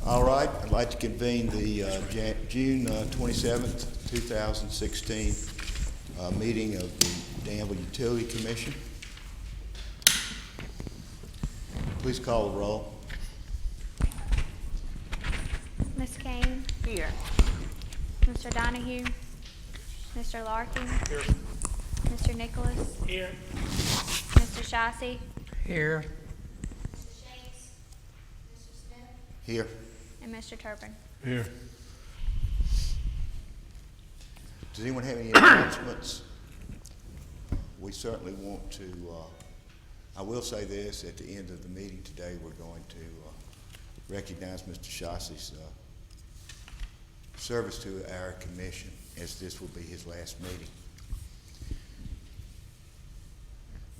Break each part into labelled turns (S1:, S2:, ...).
S1: All right, I'd like to convene the June 27th, 2016 meeting of the Danville Utility Commission. Please call the roll.
S2: Ms. Kane?
S3: Here.
S2: Mr. Donahue? Mr. Larkin?
S4: Here.
S2: Mr. Nicholas?
S4: Here.
S2: Mr. Shaughnessy?
S3: Here.
S1: Here.
S2: And Mr. Turpin.
S4: Here.
S1: Does anyone have any announcements? We certainly want to, I will say this, at the end of the meeting today, we're going to recognize Mr. Shaughnessy service to our commission, as this will be his last meeting.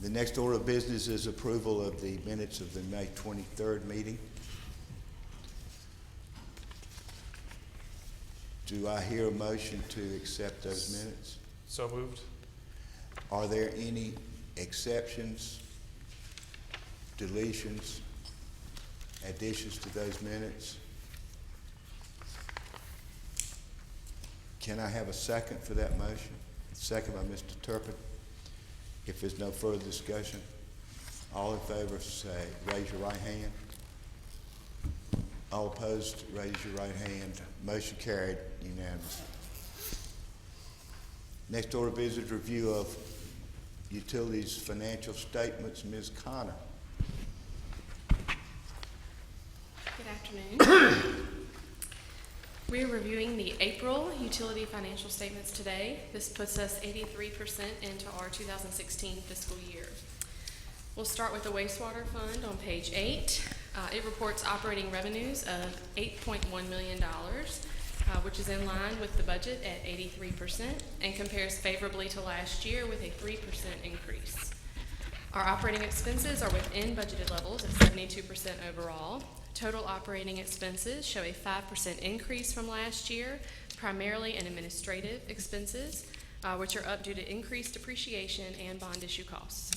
S1: The next order of business is approval of the minutes of the May 23rd meeting. Do I hear a motion to accept those minutes?
S4: So moved.
S1: Are there any exceptions, deletions, additions to those minutes? Can I have a second for that motion? Second by Mr. Turpin. If there's no further discussion, all in favor say, raise your right hand. All opposed, raise your right hand. Motion carried unanimously. Next order of business, review of utilities financial statements. Ms. Connor.
S5: Good afternoon. We're reviewing the April utility financial statements today. This puts us 83% into our 2016 fiscal year. We'll start with the wastewater fund on page 8. It reports operating revenues of $8.1 million, which is in line with the budget at 83% and compares favorably to last year with a 3% increase. Our operating expenses are within budgeted levels at 72% overall. Total operating expenses show a 5% increase from last year, primarily in administrative expenses, which are up due to increased depreciation and bond issue costs.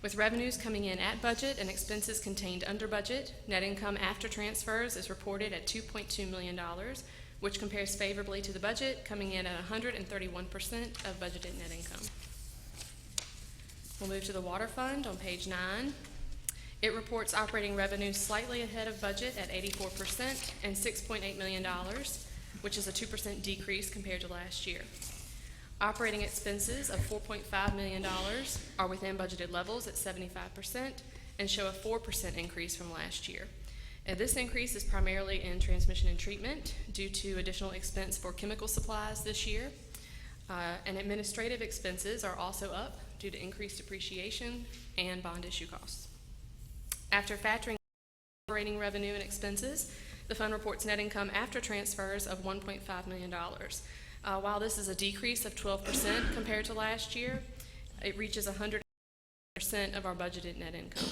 S5: With revenues coming in at budget and expenses contained under budget, net income after transfers is reported at $2.2 million, which compares favorably to the budget, coming in at 131% of budgeted net income. We'll move to the water fund on page 9. It reports operating revenues slightly ahead of budget at 84% and $6.8 million, which is a 2% decrease compared to last year. Operating expenses of $4.5 million are within budgeted levels at 75% and show a 4% increase from last year. And this increase is primarily in transmission and treatment due to additional expense for chemical supplies this year. And administrative expenses are also up due to increased depreciation and bond issue costs. After factoring operating revenue and expenses, the fund reports net income after transfers of $1.5 million. While this is a decrease of 12% compared to last year, it reaches 100% of our budgeted net income.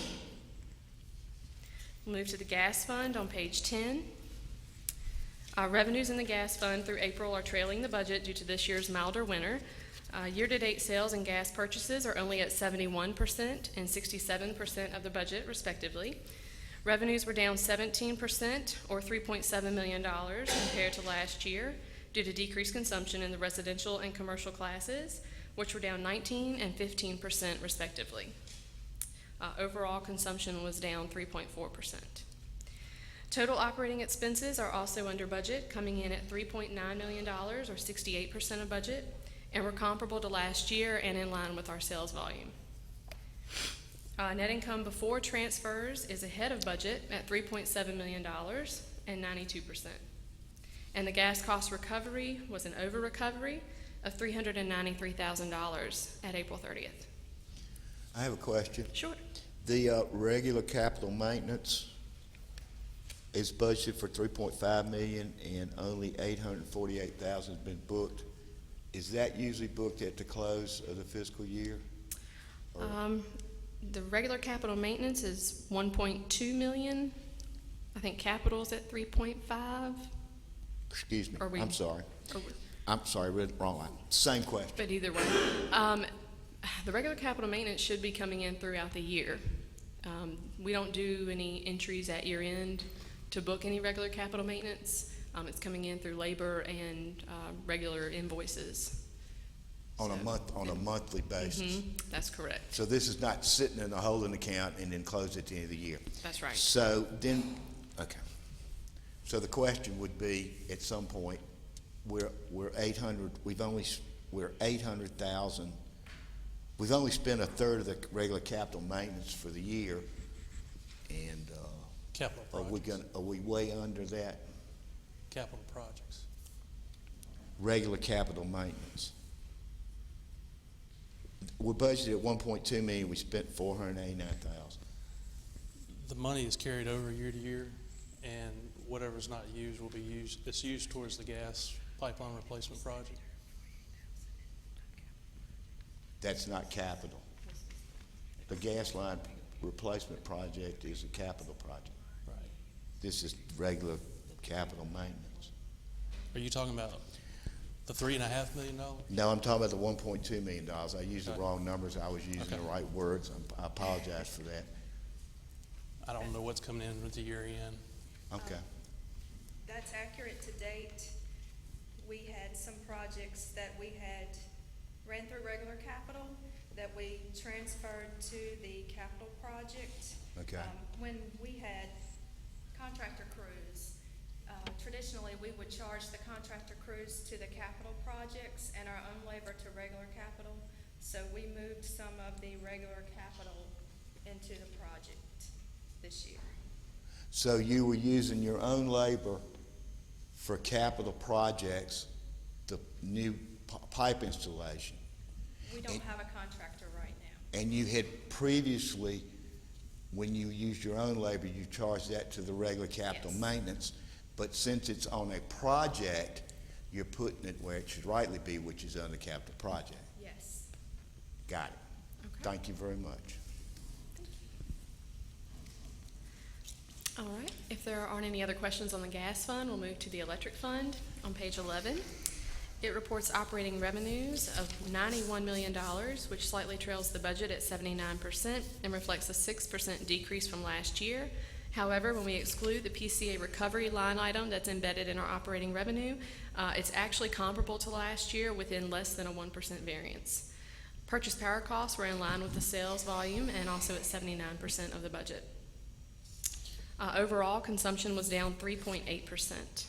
S5: We'll move to the gas fund on page 10. Revenues in the gas fund through April are trailing the budget due to this year's milder winter. Year-to-date sales and gas purchases are only at 71% and 67% of the budget, respectively. Revenues were down 17%, or $3.7 million, compared to last year due to decreased consumption in the residential and commercial classes, which were down 19% and 15%, respectively. Overall consumption was down 3.4%. Total operating expenses are also under budget, coming in at $3.9 million, or 68% of budget, and were comparable to last year and in line with our sales volume. Net income before transfers is ahead of budget at $3.7 million and 92%. And the gas cost recovery was an over-recovery of $393,000 at April 30th.
S1: I have a question.
S5: Sure.
S1: The regular capital maintenance is budgeted for $3.5 million and only $848,000 has been booked. Is that usually booked at the close of the fiscal year?
S5: The regular capital maintenance is $1.2 million. I think capital is at 3.5.
S1: Excuse me, I'm sorry. I'm sorry, read it wrong line. Same question.
S5: But either way, the regular capital maintenance should be coming in throughout the year. We don't do any entries at year end to book any regular capital maintenance. It's coming in through labor and regular invoices.
S1: On a monthly basis?
S5: That's correct.
S1: So this is not sitting in a holding account and then closed at the end of the year?
S5: That's right.
S1: So then, okay. So the question would be, at some point, we're 800, we're 800,000. We've only spent a third of the regular capital maintenance for the year, and,
S3: Capital projects.
S1: are we way under that?
S3: Capital projects.
S1: Regular capital maintenance. We're budgeted at 1.2 million, we spent 489,000.
S3: The money is carried over year to year, and whatever's not used will be used. It's used towards the gas pipeline replacement project.
S1: That's not capital. The gas line replacement project is a capital project.
S3: Right.
S1: This is regular capital maintenance.
S3: Are you talking about the $3.5 million?
S1: No, I'm talking about the $1.2 million. I used the
S3: Okay.
S1: wrong numbers. I was using
S3: Okay.
S1: the right words. I apologize for that.
S3: I don't know what's coming in with the year end.
S1: Okay.
S4: That's accurate to date. We had some projects that we had ran through regular capital that we transferred to the capital project.
S1: Okay.
S4: When we had contractor crews, traditionally, we would charge the contractor crews to the capital projects and our own labor to regular capital. So we moved some of the regular capital into the project this year.
S1: So you were using your own labor for capital projects, the new pipe installation.
S4: We don't have a contractor right now.
S1: And you had previously, when you used your own labor, you charged that to the regular capital
S4: Yes.
S1: maintenance. But since it's on a project, you're putting it where it should rightly be, which is on the capital project.
S4: Yes.
S1: Got it.
S5: Okay.
S1: Thank you very much.
S5: All right. If there aren't any other questions on the gas fund, we'll move to the electric fund on page 11. It reports operating revenues of $91 million, which slightly trails the budget at 79% and reflects a 6% decrease from last year. However, when we exclude the PCA recovery line item that's embedded in our operating revenue, it's actually comparable to last year within less than a 1% variance. Purchase power costs were in line with the sales volume and also at 79% of the budget. Overall, consumption was down 3.8%.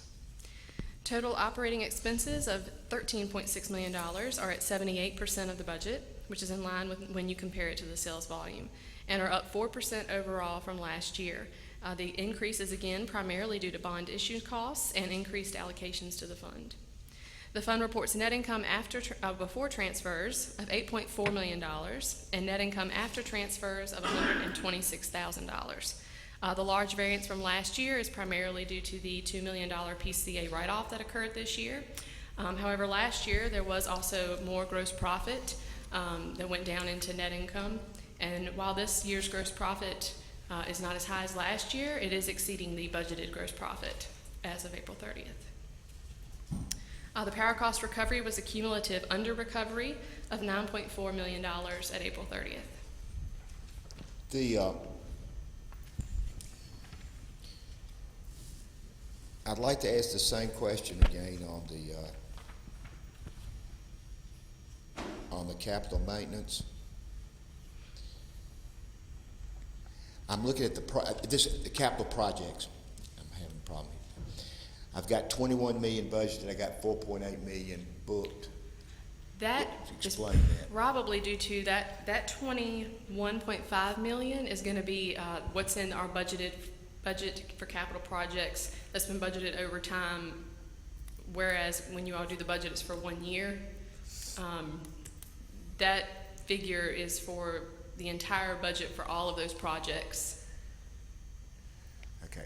S5: Total operating expenses of $13.6 million are at 78% of the budget, which is in line with when you compare it to the sales volume, and are up 4% overall from last year. The increase is again primarily due to bond issue costs and increased allocations to the fund. The fund reports net income before transfers of $8.4 million and net income after transfers of $126,000. The large variance from last year is primarily due to the $2 million PCA write-off that occurred this year. However, last year there was also more gross profit that went down into net income. And while this year's gross profit is not as high as last year, it is exceeding the budgeted gross profit as of April 30th. The power cost recovery was a cumulative under-recovery of $9.4 million at April 30th.
S1: I'd like to ask the same question again on the capital maintenance. I'm looking at the capital projects. I'm having a problem here. I've got 21 million budgeted. I got 4.8 million booked.
S5: That is
S1: Explain that.
S5: probably due to that 21.5 million is going to be what's in our budget for capital projects that's been budgeted over time, whereas when you all do the budget, it's for 1 year. That figure is for the entire budget for all of those projects
S1: Okay.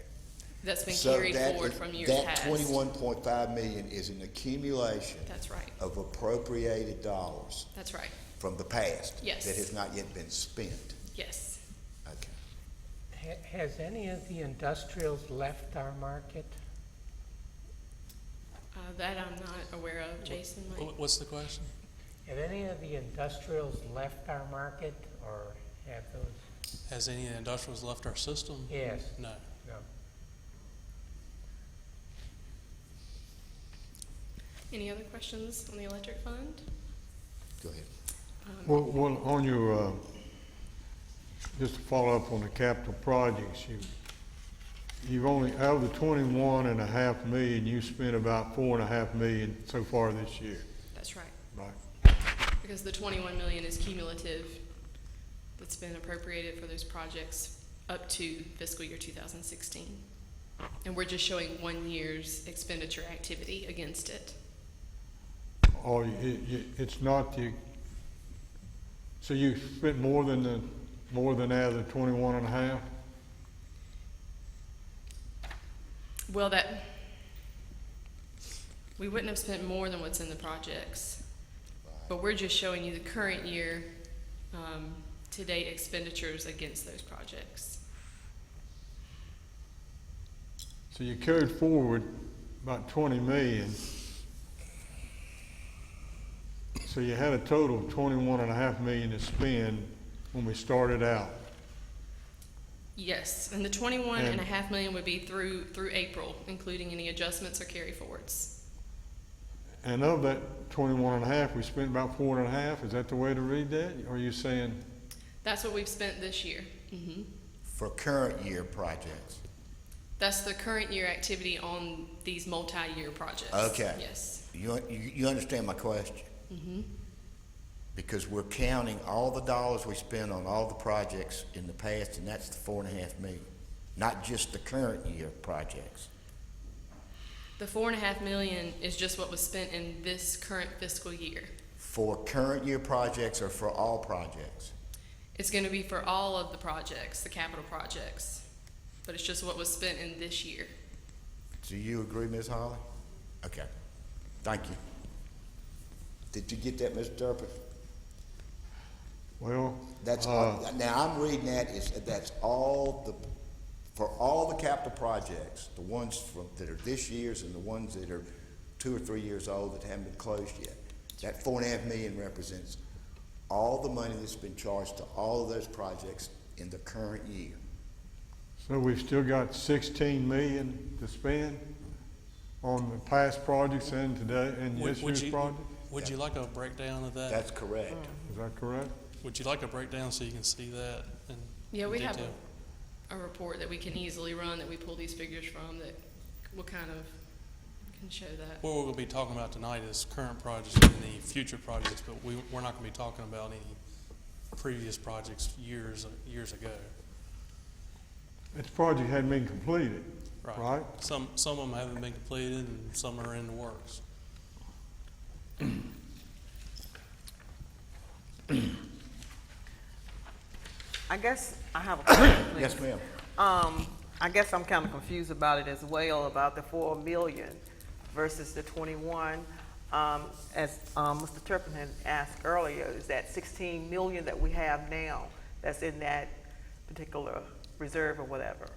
S5: that's been
S1: So
S5: carried
S1: that
S5: forward
S1: is-
S5: from years
S1: that
S5: past.
S1: 21.5 million is an accumulation
S5: That's right.
S1: of appropriated dollars
S5: That's right.
S1: from the past.
S5: Yes.
S1: That has not yet been spent.
S5: Yes.
S1: Okay.
S6: Has any of the industrials left our market?
S5: That I'm not aware of. Jason, might.
S3: What's the question?
S6: Have any of the industrials left our market, or have those?
S3: Has any of the industrials left our system?
S6: Yes,
S3: No.
S6: no.
S5: Any other questions on the electric fund?
S1: Go ahead.
S7: Well, on your, just to follow up on the capital projects, you've only, out of the 21.5 million, you spent about 4.5 million so far this year,
S5: That's right.
S7: right?
S5: Because the 21 million is cumulative that's been appropriated for those projects up to fiscal year 2016. And we're just showing 1 year's expenditure activity against it.
S7: Or it's not the, so you spent more than out of the 21.5?
S5: Well, we wouldn't have spent more than what's in the projects, but we're just showing you the current year to date expenditures against those projects.
S7: So you carried forward about 20 million. So you had a total of 21.5 million to spend when we started out.
S5: Yes, and the 21.5 million would be through April, including any adjustments or carry forwards.
S7: And of that 21.5, we spent about 4.5. Is that the way to read that? Or are you saying,
S5: That's what we've spent this year.
S1: For current year projects.
S5: That's the current year activity on these multi-year projects.
S1: Okay.
S5: Yes.
S1: You understand my question? Because we're counting all the dollars we spent on all the projects in the past, and that's the 4.5 million, not just the current year projects.
S5: The 4.5 million is just what was spent in this current fiscal year.
S1: For current year projects or for all projects?
S5: It's going to be for all of the projects, the capital projects, but it's just what was spent in this year.
S1: Do you agree, Ms. Holly? Okay, thank you. Did you get that, Mr. Turpin?
S7: well,
S1: That's, now I'm reading that's all for all the capital projects, the ones that are this year's and the ones that are 2 or 3 years old that haven't been closed yet. That 4.5 million represents all the money that's been charged to all of those projects in the current year.
S7: so we've still got 16 million to spend on the past projects and today, and this year's project?
S3: Would you like a breakdown of that?
S1: That's correct.
S7: Is that correct?
S3: Would you like a breakdown so you can see that in
S5: Yeah, we have
S3: detail?
S5: a report that we can easily run that we pull these figures from that will kind of can show that.
S3: What we're going to be talking about tonight is current projects and the future projects, but we're not going to be talking about any previous projects years ago.
S7: This project hadn't been completed, right?
S3: Some of them haven't been completed and some are in the works.
S8: I guess I have a question, please.
S1: Yes, ma'am.
S8: I guess I'm kind of confused about it as well, about the 4 million versus the 21. As Mr. Turpin had asked earlier, is that 16 million that we have now that's in that particular reserve or whatever?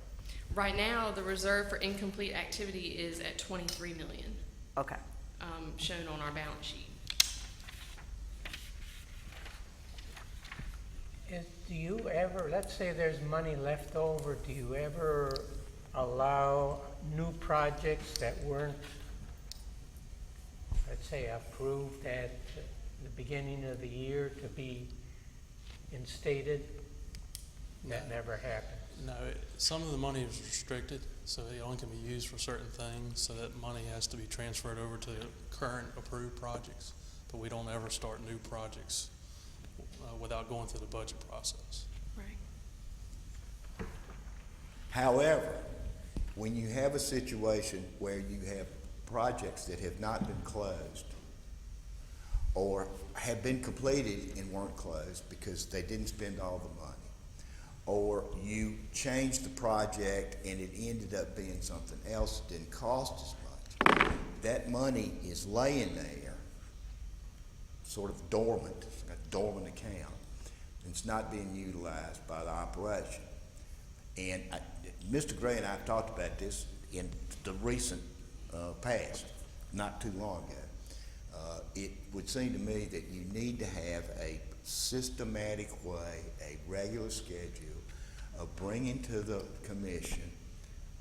S5: Right now, the reserve for incomplete activity is at 23 million,
S8: Okay.
S5: shown on our balance sheet.
S6: Do you ever, let's say there's money left over, do you ever allow new projects that weren't, let's say, approved at the beginning of the year to be instated? That never happened.
S3: No, some of the money is restricted, so it only can be used for certain things, so that money has to be transferred over to current approved projects. But we don't ever start new projects without going through the budget process.
S5: Right.
S1: However, when you have a situation where you have projects that have not been closed or have been completed and weren't closed because they didn't spend all the money, or you changed the project and it ended up being something else that didn't cost as much, that money is laying there sort of dormant, a dormant account. It's not being utilized by the operation. And Mr. Gray and I have talked about this in the recent past, not too long ago. It would seem to me that you need to have a systematic way, a regular schedule of bringing to the commission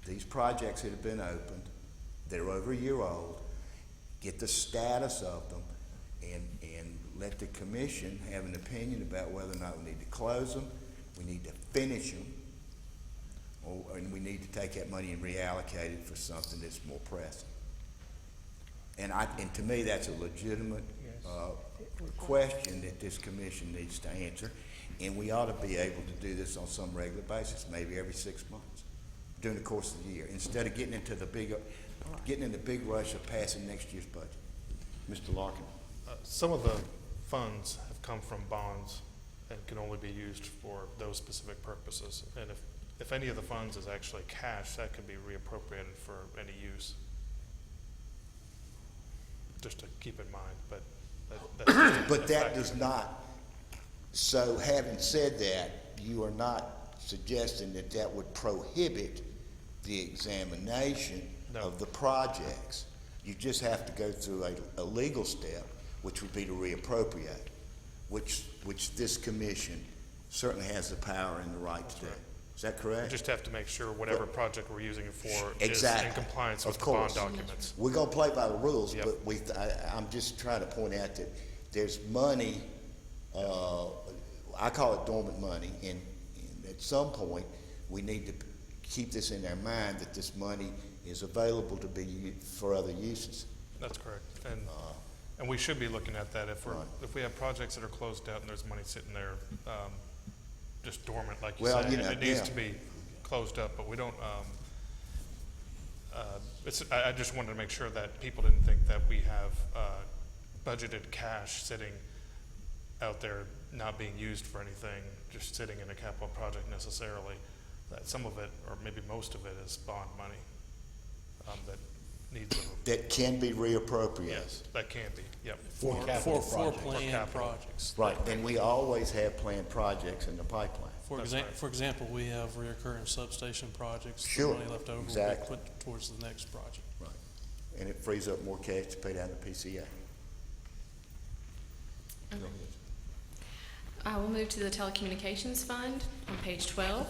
S1: these projects that have been opened, that are over a year old, get the status of them, and let the commission have an opinion about whether or not we need to close them, we need to finish them, and we need to take that money and reallocate it for something that's more pressing. And to me, that's a legitimate, question that this commission needs to answer, and we ought to be able to do this on some regular basis, maybe every 6 months during the course of the year, instead of getting in the big rush of passing next year's budget. Mr. Larkin.
S9: Some of the funds have come from bonds and can only be used for those specific purposes. And if any of the funds is actually cash, that can be reappropriated for any use. Just to keep in mind, but that's just
S1: But
S9: a
S1: that
S9: factor.
S1: does not, so having said that, you are not suggesting that that would prohibit the examination
S9: No.
S1: of the projects. You just have to go through a legal step, which would be to reappropriate, which this commission certainly has the power and the right to do. Is that
S9: We
S1: correct?
S9: just have to make sure whatever project we're using it for
S1: Exactly.
S9: is in compliance with
S1: Of
S9: the bond
S1: course.
S9: documents.
S1: We're gonna play by the rules,
S9: Yep.
S1: but I'm just trying to point out that there's money, I call it dormant money, and at some point, we need to keep this in our mind that this money is available to be used for other uses.
S9: That's correct. And we should be looking at that if
S1: Right.
S9: if we have projects that are closed out and there's money sitting there, just dormant, like you
S1: Well,
S9: say.
S1: you know,
S9: It needs
S1: yeah.
S9: to be closed up, but we don't, I just wanted to make sure that people didn't think that we have, budgeted cash sitting out there not being used for anything, just sitting in a capital project necessarily. That some of it, or maybe most of it, is bond money, that needs a.
S1: That can be reappropriated.
S9: Yes, that can be, yep.
S3: For planned
S9: capital.
S3: projects.
S1: Right, and we always have planned projects in the pipeline.
S3: For example, we have reoccurring substation projects.
S1: Sure,
S3: The money left over will be
S1: exactly.
S3: put towards the next project.
S1: Right. And it frees up more cash to pay down the PCA.
S5: I will move to the telecommunications fund on page 12.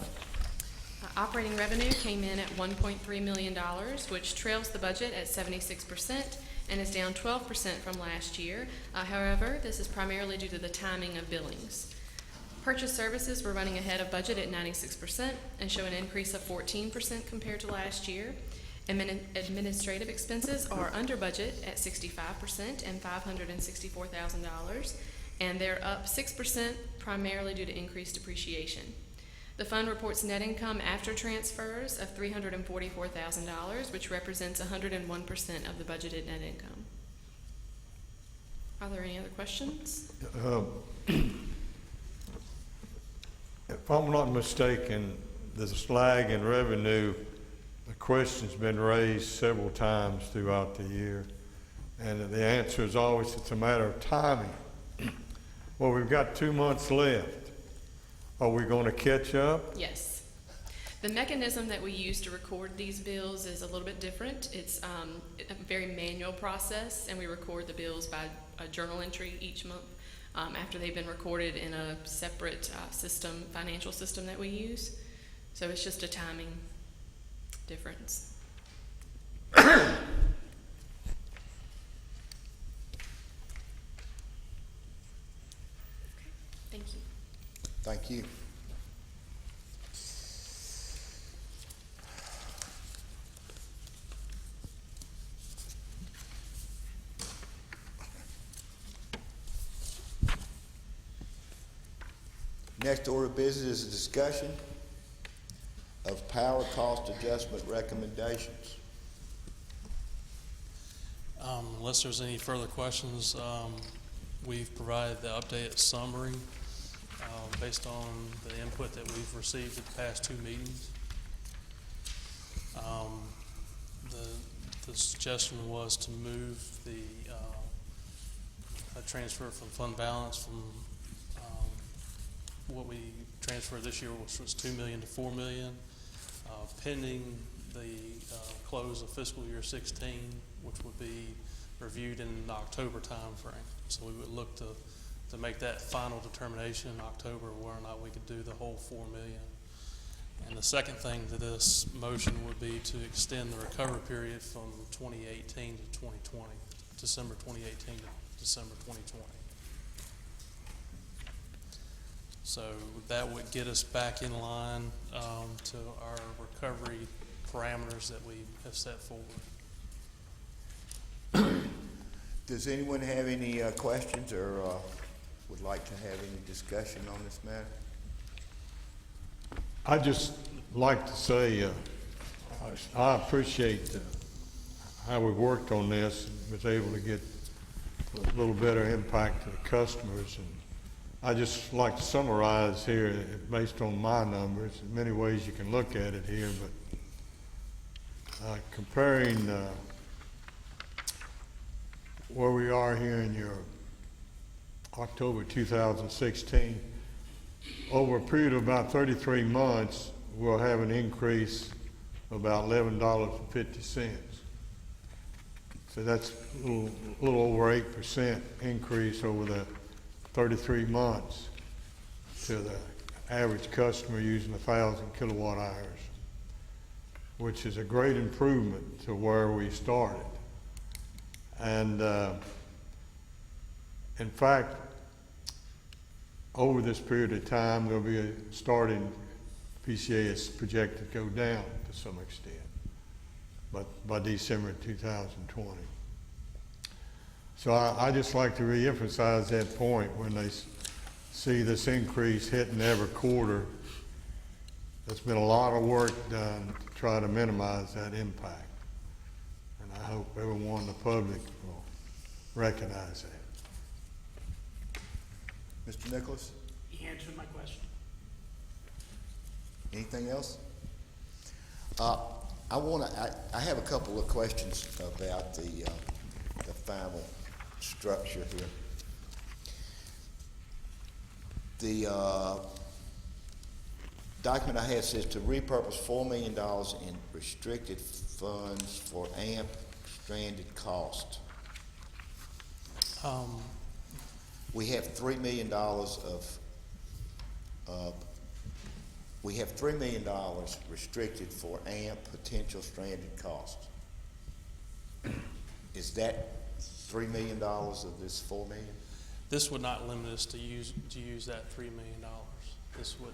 S5: Operating revenue came in at $1.3 million, which trails the budget at 76% and is down 12% from last year. However, this is primarily due to the timing of billings. Purchase services were running ahead of budget at 96% and show an increase of 14% compared to last year. Administrative expenses are under budget at 65% and $564,000, and they're up 6% primarily due to increased depreciation. The fund reports net income after transfers of $344,000, which represents 101% of the budgeted net income. Are there any other questions?
S7: If I'm not mistaken, there's lag in revenue. The question's been raised several times throughout the year, and the answer is always it's a matter of timing. Well, we've got 2 months left. Are we going to catch up?
S5: Yes. The mechanism that we use to record these bills is a little bit different. It's a very manual process, and we record the bills by a journal entry each month after they've been recorded in a separate financial system that we use. So it's just a timing difference. Thank you.
S1: Thank you. Next order of business is a discussion of power cost adjustment recommendations.
S3: Unless there's any further questions, we've provided the updated summary based on the input that we've received at the past 2 meetings. The suggestion was to move a transfer from fund balance from what we transferred this year, which was $2 million to $4 million, pending the close of fiscal year 16, which would be reviewed in the October timeframe. So we would look to make that final determination in October whether or not we could do the whole $4 million. And the second thing to this motion would be to extend the recovery period from 2018 to 2020. December 2018 to December 2020. So that would get us back in line to our recovery parameters that we have set forward.
S1: Does anyone have any questions or would like to have any discussion on this matter?
S7: I'd just like to say, I appreciate how we worked on this and was able to get a little better impact to the customers. And I just like to summarize here, based on my numbers, in many ways you can look at it here, but comparing where we are here in your October 2016, over a period of about 33 months, we'll have an increase of about $11.50. So that's a little over 8% increase over the 33 months to the average customer using 1,000 kilowatt hours, which is a great improvement to where we started. And in fact, over this period of time, there'll be starting PCA is projected to go down to some extent, but by December 2020. So I just like to reemphasize that point when they see this increase hitting every quarter. There's been a lot of work done to try to minimize that impact. And I hope everyone in the public will recognize that.
S1: Mr. Nicholas?
S10: He answered my question.
S1: Anything else? I have a couple of questions about the final structure here. The document I have says to repurpose $4 million in restricted funds for AMP stranded cost. We have $3 million we have $3 million restricted for AMP potential stranded costs. Is that $3 million of this $4 million?
S3: This would not limit us to use that $3 million. This would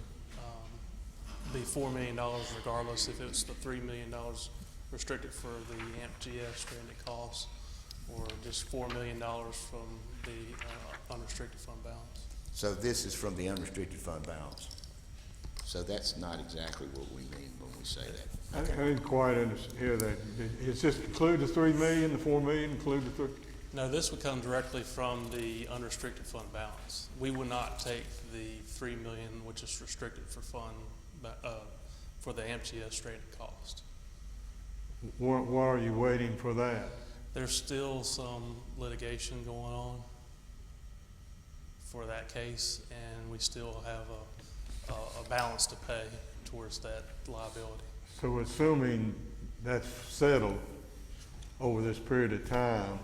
S3: be $4 million regardless if it's the $3 million restricted for the AMP-GF stranded costs or just $4 million from the unrestricted fund balance.
S1: So this is from the unrestricted fund balance. So that's not exactly what we mean when we say that.
S7: I didn't quite hear that. Is this include the 3 million, the 4 million, include the 3?
S3: No, this would come directly from the unrestricted fund balance. We would not take the $3 million, which is restricted for fund, for the AMP-GF stranded cost.
S7: Why are you waiting for that?
S3: There's still some litigation going on for that case, and we still have a balance to pay towards that liability.
S7: So assuming that's settled over this period of time,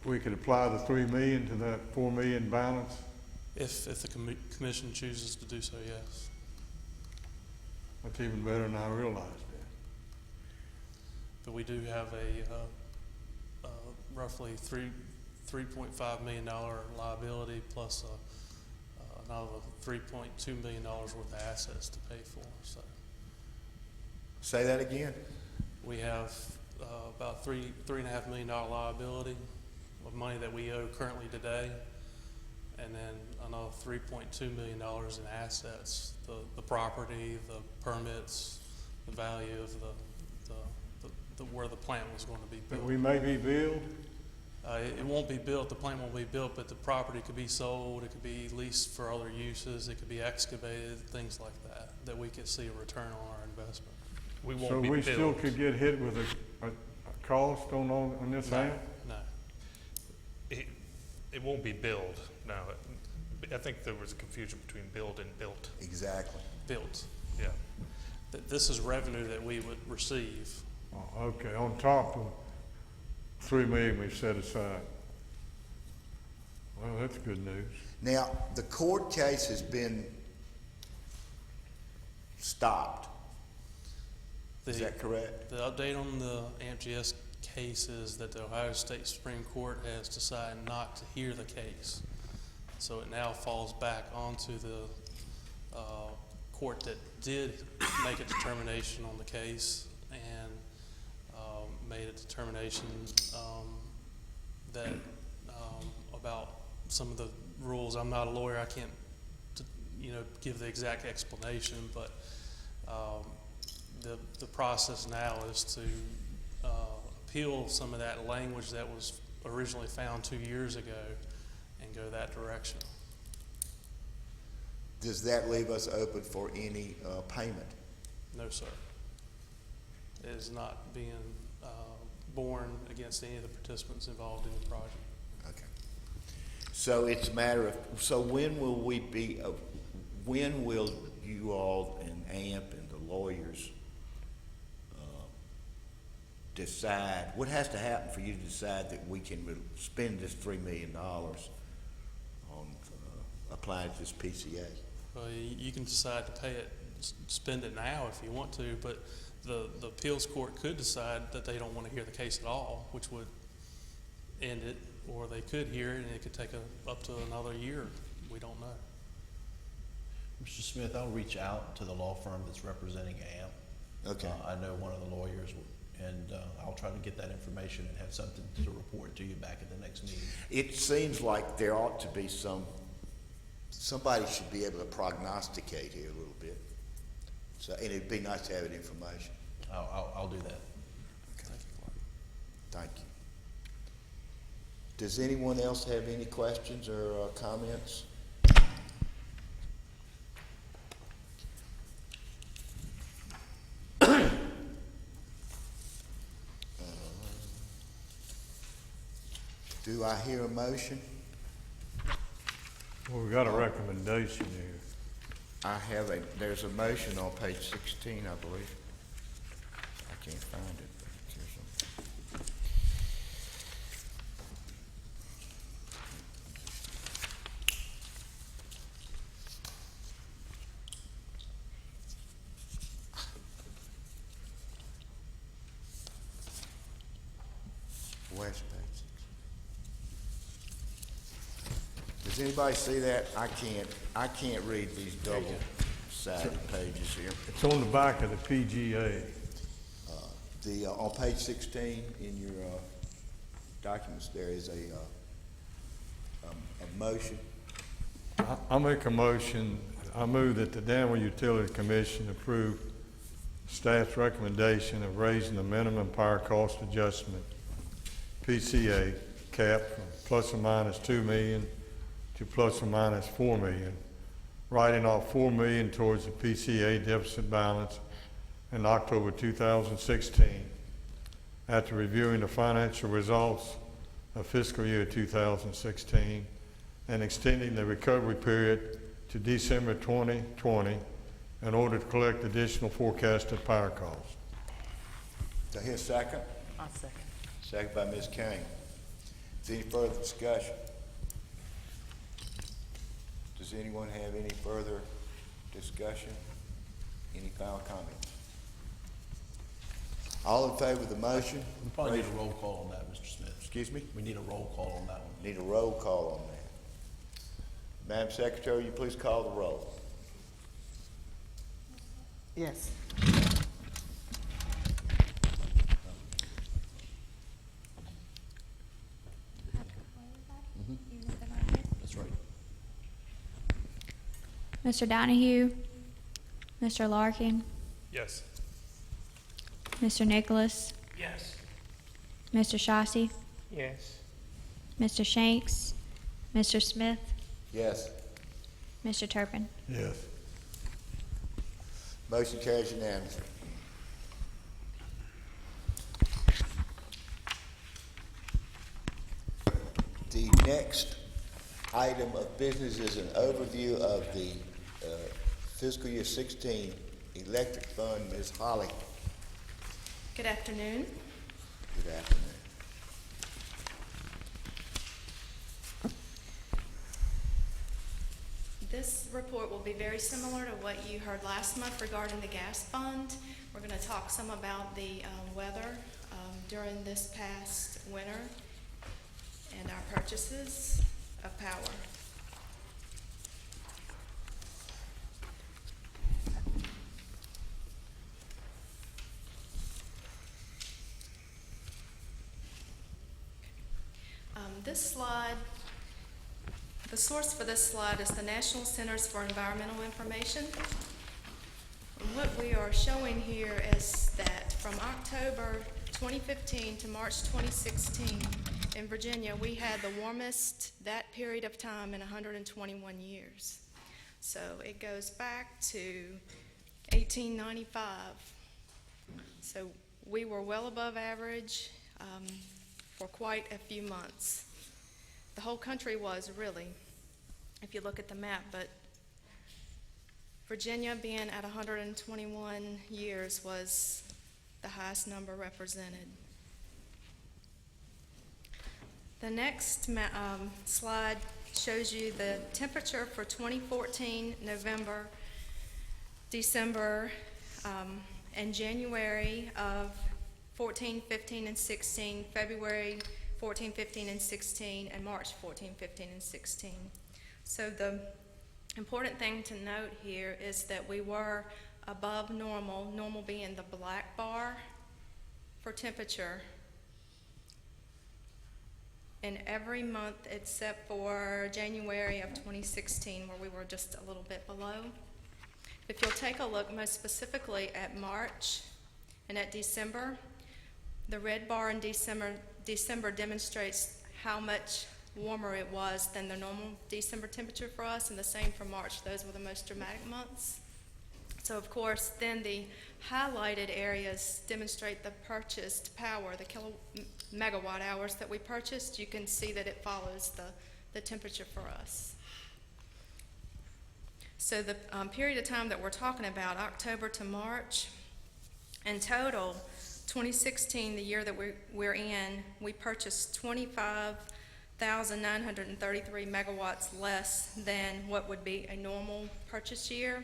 S7: we could apply the 3 million to that 4 million balance?
S3: If the commission chooses to do so, yes.
S7: That's even better than I realized that.
S3: But we do have a roughly $3.5 million liability plus another $3.2 million worth of assets to pay for. So
S1: Say that again?
S3: we have about $3.5 million liability of money that we owe currently today, and then another $3.2 million in assets, the property, the permits, the value of the where the plant was going to be
S7: But
S3: built.
S7: we may be billed?
S3: It won't be built, the plant won't be built, but the property could be sold, it could be leased for other uses, it could be excavated, things like that we could see a return on our investment.
S9: We won't
S7: So
S9: be
S7: we
S9: billed.
S7: still could get hit with a cost on this
S3: No,
S7: hand?
S3: no.
S9: It won't be billed, no. I think there was a confusion between billed and built.
S1: Exactly.
S3: Built.
S9: Yeah.
S3: This is revenue that we would receive.
S7: Oh, okay, on top of 3 million we've set aside. Well, that's good news.
S1: Now, the court case has been stopped Is that correct?
S3: The update on the AMPGS case is that the Ohio State Supreme Court has decided not to hear the case. So it now falls back onto the court that did make a determination on the case and made a determination that about some of the rules. I'm not a lawyer. I can't, give the exact explanation, but the process now is to appeal some of that language that was originally found 2 years ago and go that direction.
S1: Does that leave us open for any payment?
S3: No, sir. It is not being borne against any of the participants involved in the project.
S1: Okay. So it's a matter of, so when will we be, when will you all and AMP and the lawyers decide, what has to happen for you to decide that we can spend this $3 million on applying to this PCA?
S3: Well, you can decide to pay it, spend it now if you want to, but the appeals court could decide that they don't want to hear the case at all, which would end it, or they could hear it and it could take up to another year. We don't know.
S10: Mr. Smith, I'll reach out to the law firm that's representing AMP.
S1: Okay.
S10: I know one of the lawyers, and I'll try to get that information and have something to report to you back at the next meeting.
S1: It seems like there ought to be somebody should be able to prognosticate here a little bit. So, and it'd be nice to have that information.
S10: I'll do that.
S1: Thank you. Does anyone else have any questions or comments? Do I hear a motion?
S7: Well, we got a recommendation here.
S1: There's a motion on page 16, I believe. I can't find it, but it's here somewhere. Where's page 6? Does anybody see that? I can't read these double-sided pages here.
S7: It's on the back of the PGA.
S1: On page 16 in your documents, there is a motion.
S7: I make a motion, I move that the Danville Utility Commission approve staff's recommendation of raising the minimum power cost adjustment, PCA, cap from plus or minus $2 million to plus or minus $4 million, writing off $4 million towards the PCA deficit balance in October 2016, after reviewing the financial results of fiscal year 2016 and extending the recovery period to December 2020 in order to collect additional forecasted power costs.
S1: Do I hear a second?
S8: I'll second.
S1: Second by Ms. King. Is there any further discussion? Does anyone have any further discussion? Any final comments? All in favor of the motion?
S10: We probably need a roll call on that, Mr. Smith.
S1: Excuse me?
S10: We need a roll call on that one.
S1: Need a roll call on that. Madam Secretary, will you please call the roll?
S8: Yes.
S10: That's right.
S2: Mr. Donahue, Mr. Larkin,
S9: Yes.
S2: Mr. Nicholas,
S6: Yes.
S2: Mr. Shosky,
S6: Yes.
S2: Mr. Shanks, Mr. Smith,
S1: Yes.
S2: Mr. Turpin.
S7: Yes.
S1: Motion carries unanimously. The next item of business is an overview of the fiscal year 16 electric fund. Ms. Holly,
S5: Good afternoon.
S1: good afternoon.
S4: This report will be very similar to what you heard last month regarding the gas fund. We're going to talk some about the weather during this past winter and our purchases of power. This slide, the source for this slide is the National Centers for Environmental Information. What we are showing here is that from October 2015 to March 2016 in Virginia, we had the warmest that period of time in 121 years. So it goes back to 1895. So we were well above average for quite a few months. The whole country was really, if you look at the map, but Virginia being at 121 years was the highest number represented. The next slide shows you the temperature for 2014, November, December, and January of 14, 15, and 16, February 14, 15, and 16, and March 14, 15, and 16. So the important thing to note here is that we were above normal, normal being the black bar for temperature, in every month except for January of 2016, where we were just a little bit below. If you'll take a look most specifically at March and at December, the red bar in December demonstrates how much warmer it was than the normal December temperature for us, and the same for March. Those were the most dramatic months. So of course, then the highlighted areas demonstrate the purchased power, the megawatt hours that we purchased. You can see that it follows the temperature for us. So the period of time that we're talking about, October to March, in total, 2016, the year that we're in, we purchased 25,933 megawatts less than what would be a normal purchase year,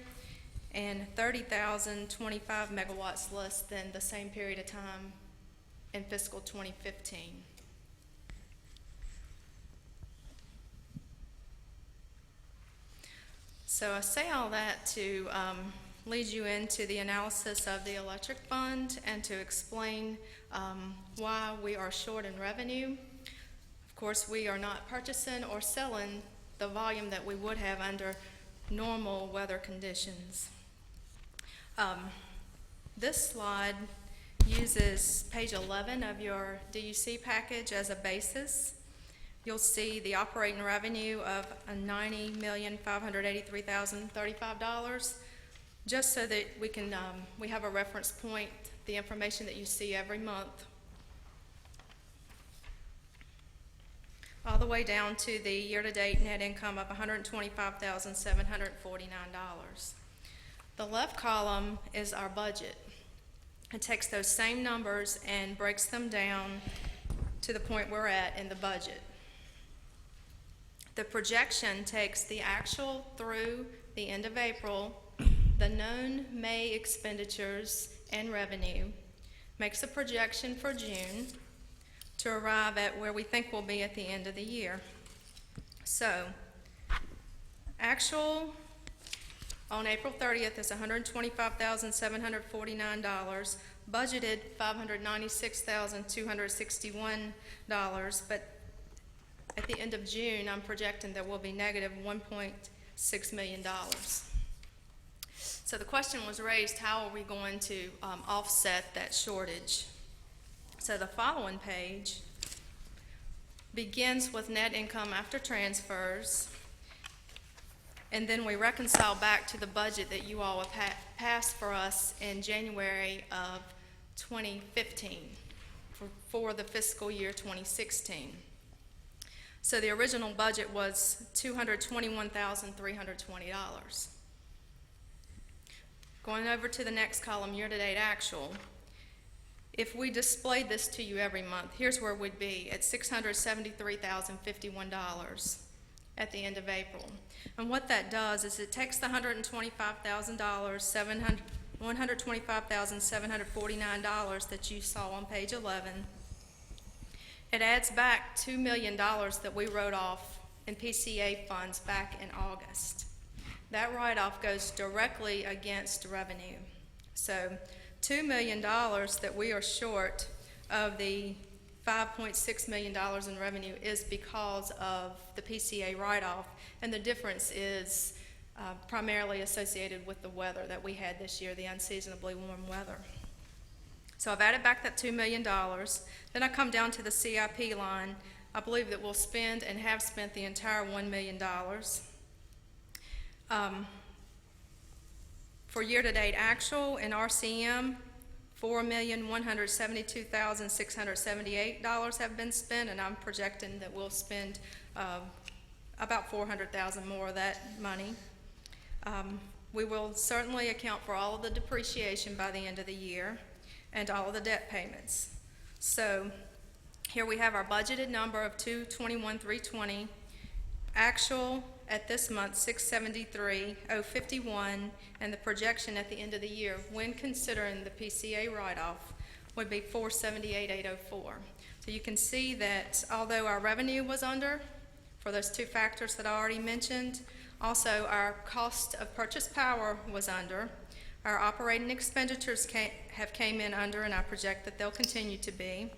S4: and 30,025 megawatts less than the same period of time in fiscal 2015. So I say all that to lead you into the analysis of the electric fund and to explain why we are short in revenue. Of course, we are not purchasing or selling the volume that we would have under normal weather conditions. This slide uses page 11 of your DUC package as a basis. You'll see the operating revenue of $90,583,035, just so that we can we have a reference point, the information that you see every month, all the way down to the year-to-date net income of $125,749. The left column is our budget. It takes those same numbers and breaks them down to the point we're at in the budget. The projection takes the actual through the end of April, the known May expenditures and revenue, makes a projection for June to arrive at where we think we'll be at the end of the year. So, actual on April 30th is $125,749, budgeted $596,261, but at the end of June, I'm projecting that we'll be negative $1.6 million. So the question was raised, how are we going to offset that shortage? So the following page begins with net income after transfers, and then we reconcile back to the budget that you all have passed for us in January of 2015 for the fiscal year 2016. So the original budget was $221,320. Going over to the next column, year-to-date actual. If we displayed this to you every month, here's where we'd be at $673,051. at the end of April. And what that does is it takes the $125,000, $125,749 that you saw on page 11. It adds back $2 million that we wrote off in PCA funds back in August. That write-off goes directly against revenue. So $2 million that we are short of the $5.6 million in revenue is because of the PCA write-off, and the difference is primarily associated with the weather that we had this year, the unseasonably warm weather. So I've added back that $2 million. Then I come down to the CIP line. I believe that we'll spend and have spent the entire $1 million. For year-to-date actual in RCM, $4,172,678 have been spent, and I'm projecting that we'll spend about $400,000 more of that money. We will certainly account for all of the depreciation by the end of the year and all of the debt payments. So here we have our budgeted number of $221,320, actual at this month $673,051, and the projection at the end of the year, when considering the PCA write-off, would be $478,804. So you can see that although our revenue was under, for those two factors that I already mentioned, also our cost of purchase power was under. Our operating expenditures have came in under, and I project that they'll continue to be.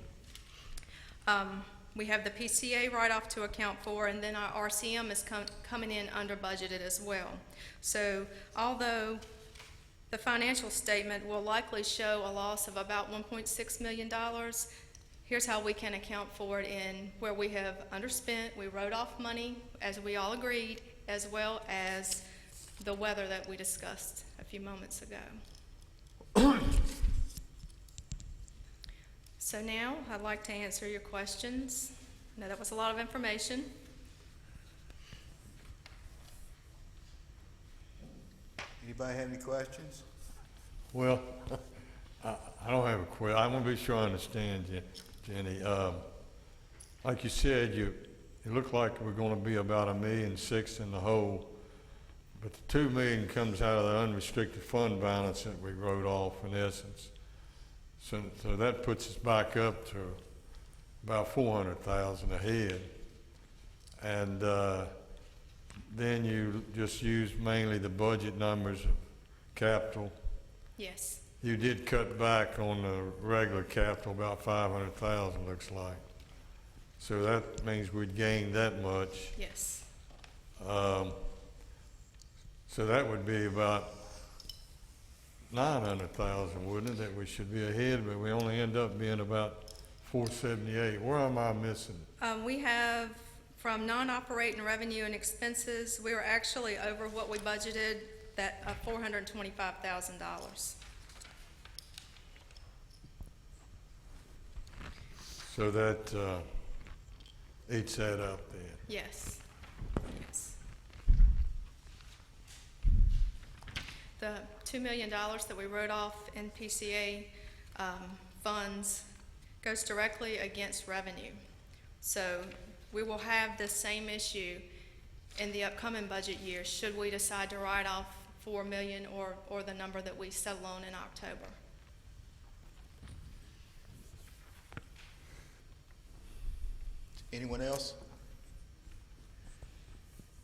S4: We have the PCA write-off to account for, and then our RCM is coming in under budgeted as well. So although the financial statement will likely show a loss of about $1.6 million, here's how we can account for it in where we have underspent. We wrote off money, as we all agreed, as well as the weather that we discussed a few moments ago. So now I'd like to answer your questions. I know that was a lot of information.
S1: Anybody have any questions?
S7: Well, I don't have a question. I want to be sure I understand, Jenny. Like you said, it looked like we're going to be about $1.6 million in the hole, but the $2 million comes out of the unrestricted fund balance that we wrote off in essence. So that puts us back up to about $400,000 ahead. And then you just used mainly the budget numbers of capital.
S4: Yes.
S7: You did cut back on the regular capital about $500,000, looks like. So that means we'd gain that much.
S4: Yes.
S7: So that would be about $900,000, wouldn't it, that we should be ahead, but we only end up being about $478. Where am I missing?
S4: We have, from non-operating revenue and expenses, we were actually over what we budgeted, that $425,000.
S7: So that eats that up then.
S4: Yes. Yes. The $2 million that we wrote off in PCA funds goes directly against revenue. So we will have the same issue in the upcoming budget year should we decide to write off $4 million or the number that we settle on in October.
S1: Anyone else?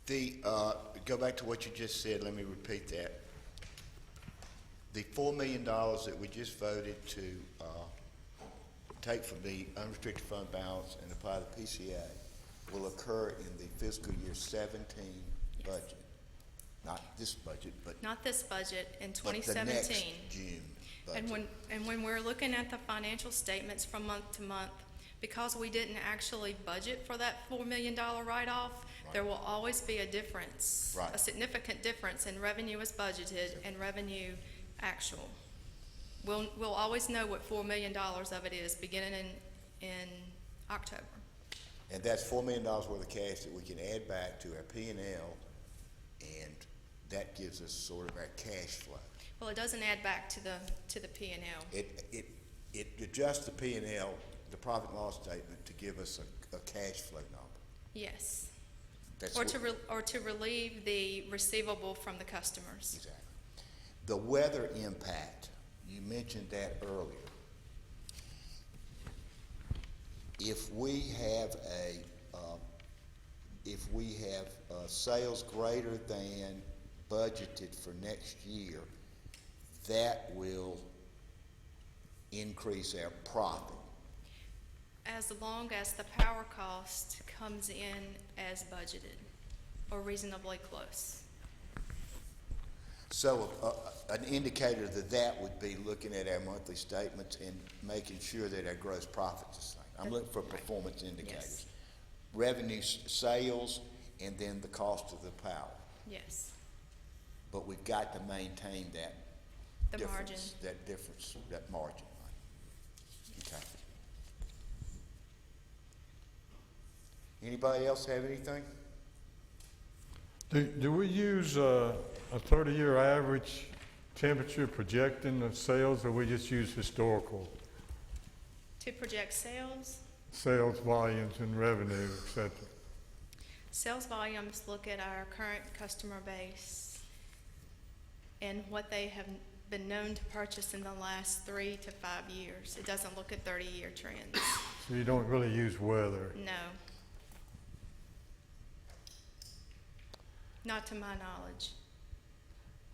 S1: Go back to what you just said, let me repeat that. The $4 million that we just voted to take from the unrestricted fund balance and apply to PCA will occur in the fiscal year 17 budget. Not this budget, but
S4: Not this budget, in
S1: but
S4: 2017.
S1: the next June budget.
S4: And when we're looking at the financial statements from month to month, because we didn't actually budget for that $4 million write-off, there will always be a difference,
S1: Right.
S4: a significant difference in revenue as budgeted and revenue actual. We'll always know what $4 million of it is beginning in October.
S1: And that's $4 million worth of cash that we can add back to our P&L, and that gives us sort of our cash flow.
S4: Well, it doesn't add back to the P&L.
S1: It adjusts the P&L, the profit and loss statement, to give us a cash flow number.
S4: Yes.
S1: That's
S4: Or
S1: what-
S4: or to relieve the receivable from the customers.
S1: Exactly. The weather impact, you mentioned that earlier. If we have sales greater than budgeted for next year, that will increase our profit.
S4: As long as the power cost comes in as budgeted or reasonably close.
S1: So an indicator that would be looking at our monthly statements and making sure that our gross profit's the same. I'm looking for performance indicators.
S4: Yes.
S1: Revenue, sales, and then the cost of the power.
S4: Yes.
S1: But we've got to maintain that
S4: The
S1: difference, that margin. Okay. Anybody else have anything?
S7: Do we use a 30-year average temperature projecting the sales, or we just use historical
S4: To project sales,
S7: sales volumes and revenue, et cetera?
S4: sales volumes look at our current customer base and what they have been known to purchase in the last 3 to 5 years. It doesn't look at 30-year trends.
S7: So you don't really use weather.
S4: No. Not to my knowledge.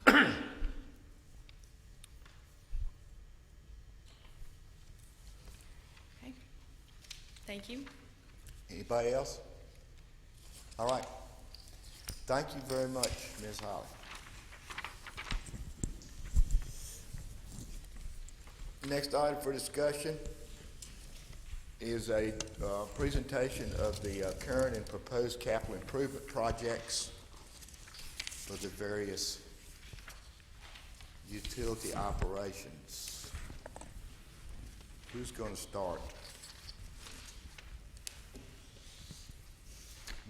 S4: Okay. Thank you.
S1: Anybody else? All right. Thank you very much, Ms. Holly. Next item for discussion is a presentation of the current and proposed capital improvement projects for the various utility operations. Who's going to start?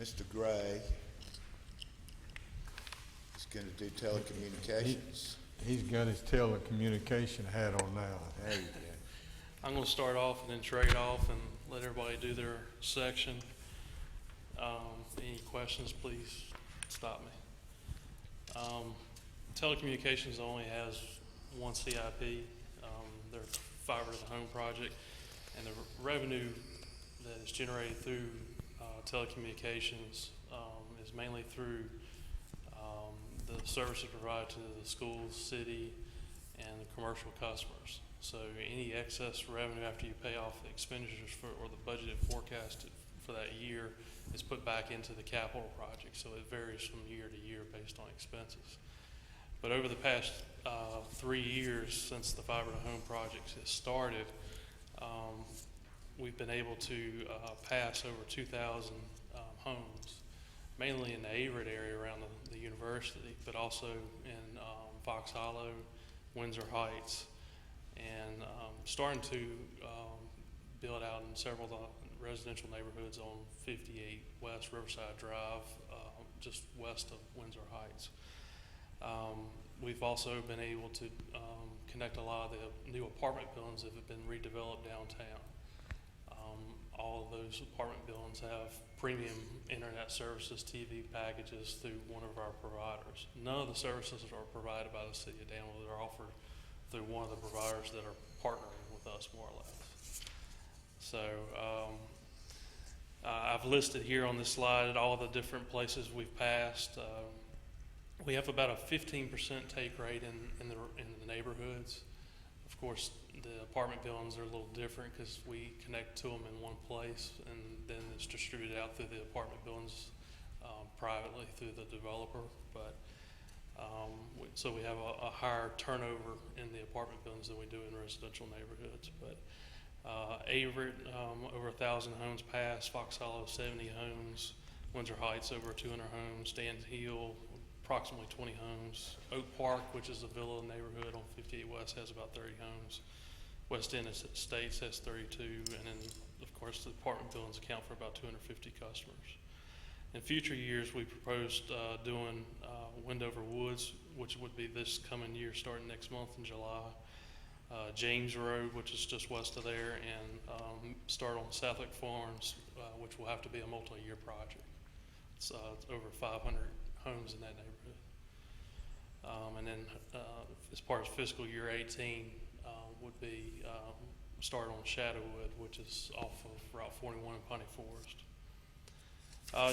S1: Mr. Gray is going to do telecommunications.
S7: He's got his telecommunication hat on now.
S1: There you go.
S3: I'm gonna start off and then trade off and let everybody do their section. Any questions, please stop me. Telecommunications only has one CIP, their fiber to the home project, and the revenue that is generated through telecommunications is mainly through the services provided to the schools, city, and the commercial customers. So any excess revenue after you pay off the expenditures or the budgeted forecasted for that year is put back into the capital project. So it varies from year to year based on expenses. But over the past 3 years since the fiber to home project has started, we've been able to pass over 2,000 homes, mainly in the Averett area around the university, but also in Fox Hollow, Windsor Heights, and starting to build out in several of the residential neighborhoods on 58 West Riverside Drive, just west of Windsor Heights. We've also been able to connect a lot of the new apartment buildings that have been redeveloped downtown. All of those apartment buildings have premium internet services, TV packages through one of our providers. None of the services are provided by the city of Danville. They're offered through one of the providers that are partnering with us, more or less. So I've listed here on this slide all the different places we've passed. We have about a 15% take rate in the neighborhoods. Of course, the apartment buildings are a little different because we connect to them in one place, and then it's distributed out through the apartment buildings privately through the developer. But so we have a higher turnover in the apartment buildings than we do in residential neighborhoods. But Averett, over 1,000 homes passed. Fox Hollow, 70 homes. Windsor Heights, over 200 homes. Danville, approximately 20 homes. Oak Park, which is a villa neighborhood on 58 West, has about 30 homes. West End Estates has 32, and then, of course, the apartment buildings account for about 250 customers. In future years, we proposed doing Wendover Woods, which would be this coming year, starting next month in July. James Road, which is just west of there, and start on Southwick Farms, which will have to be a multi-year project It's over 500 homes in that neighborhood. And then as far as fiscal year 18 would be start on Shadowwood, which is off of Route 41 in Pawnee Forest.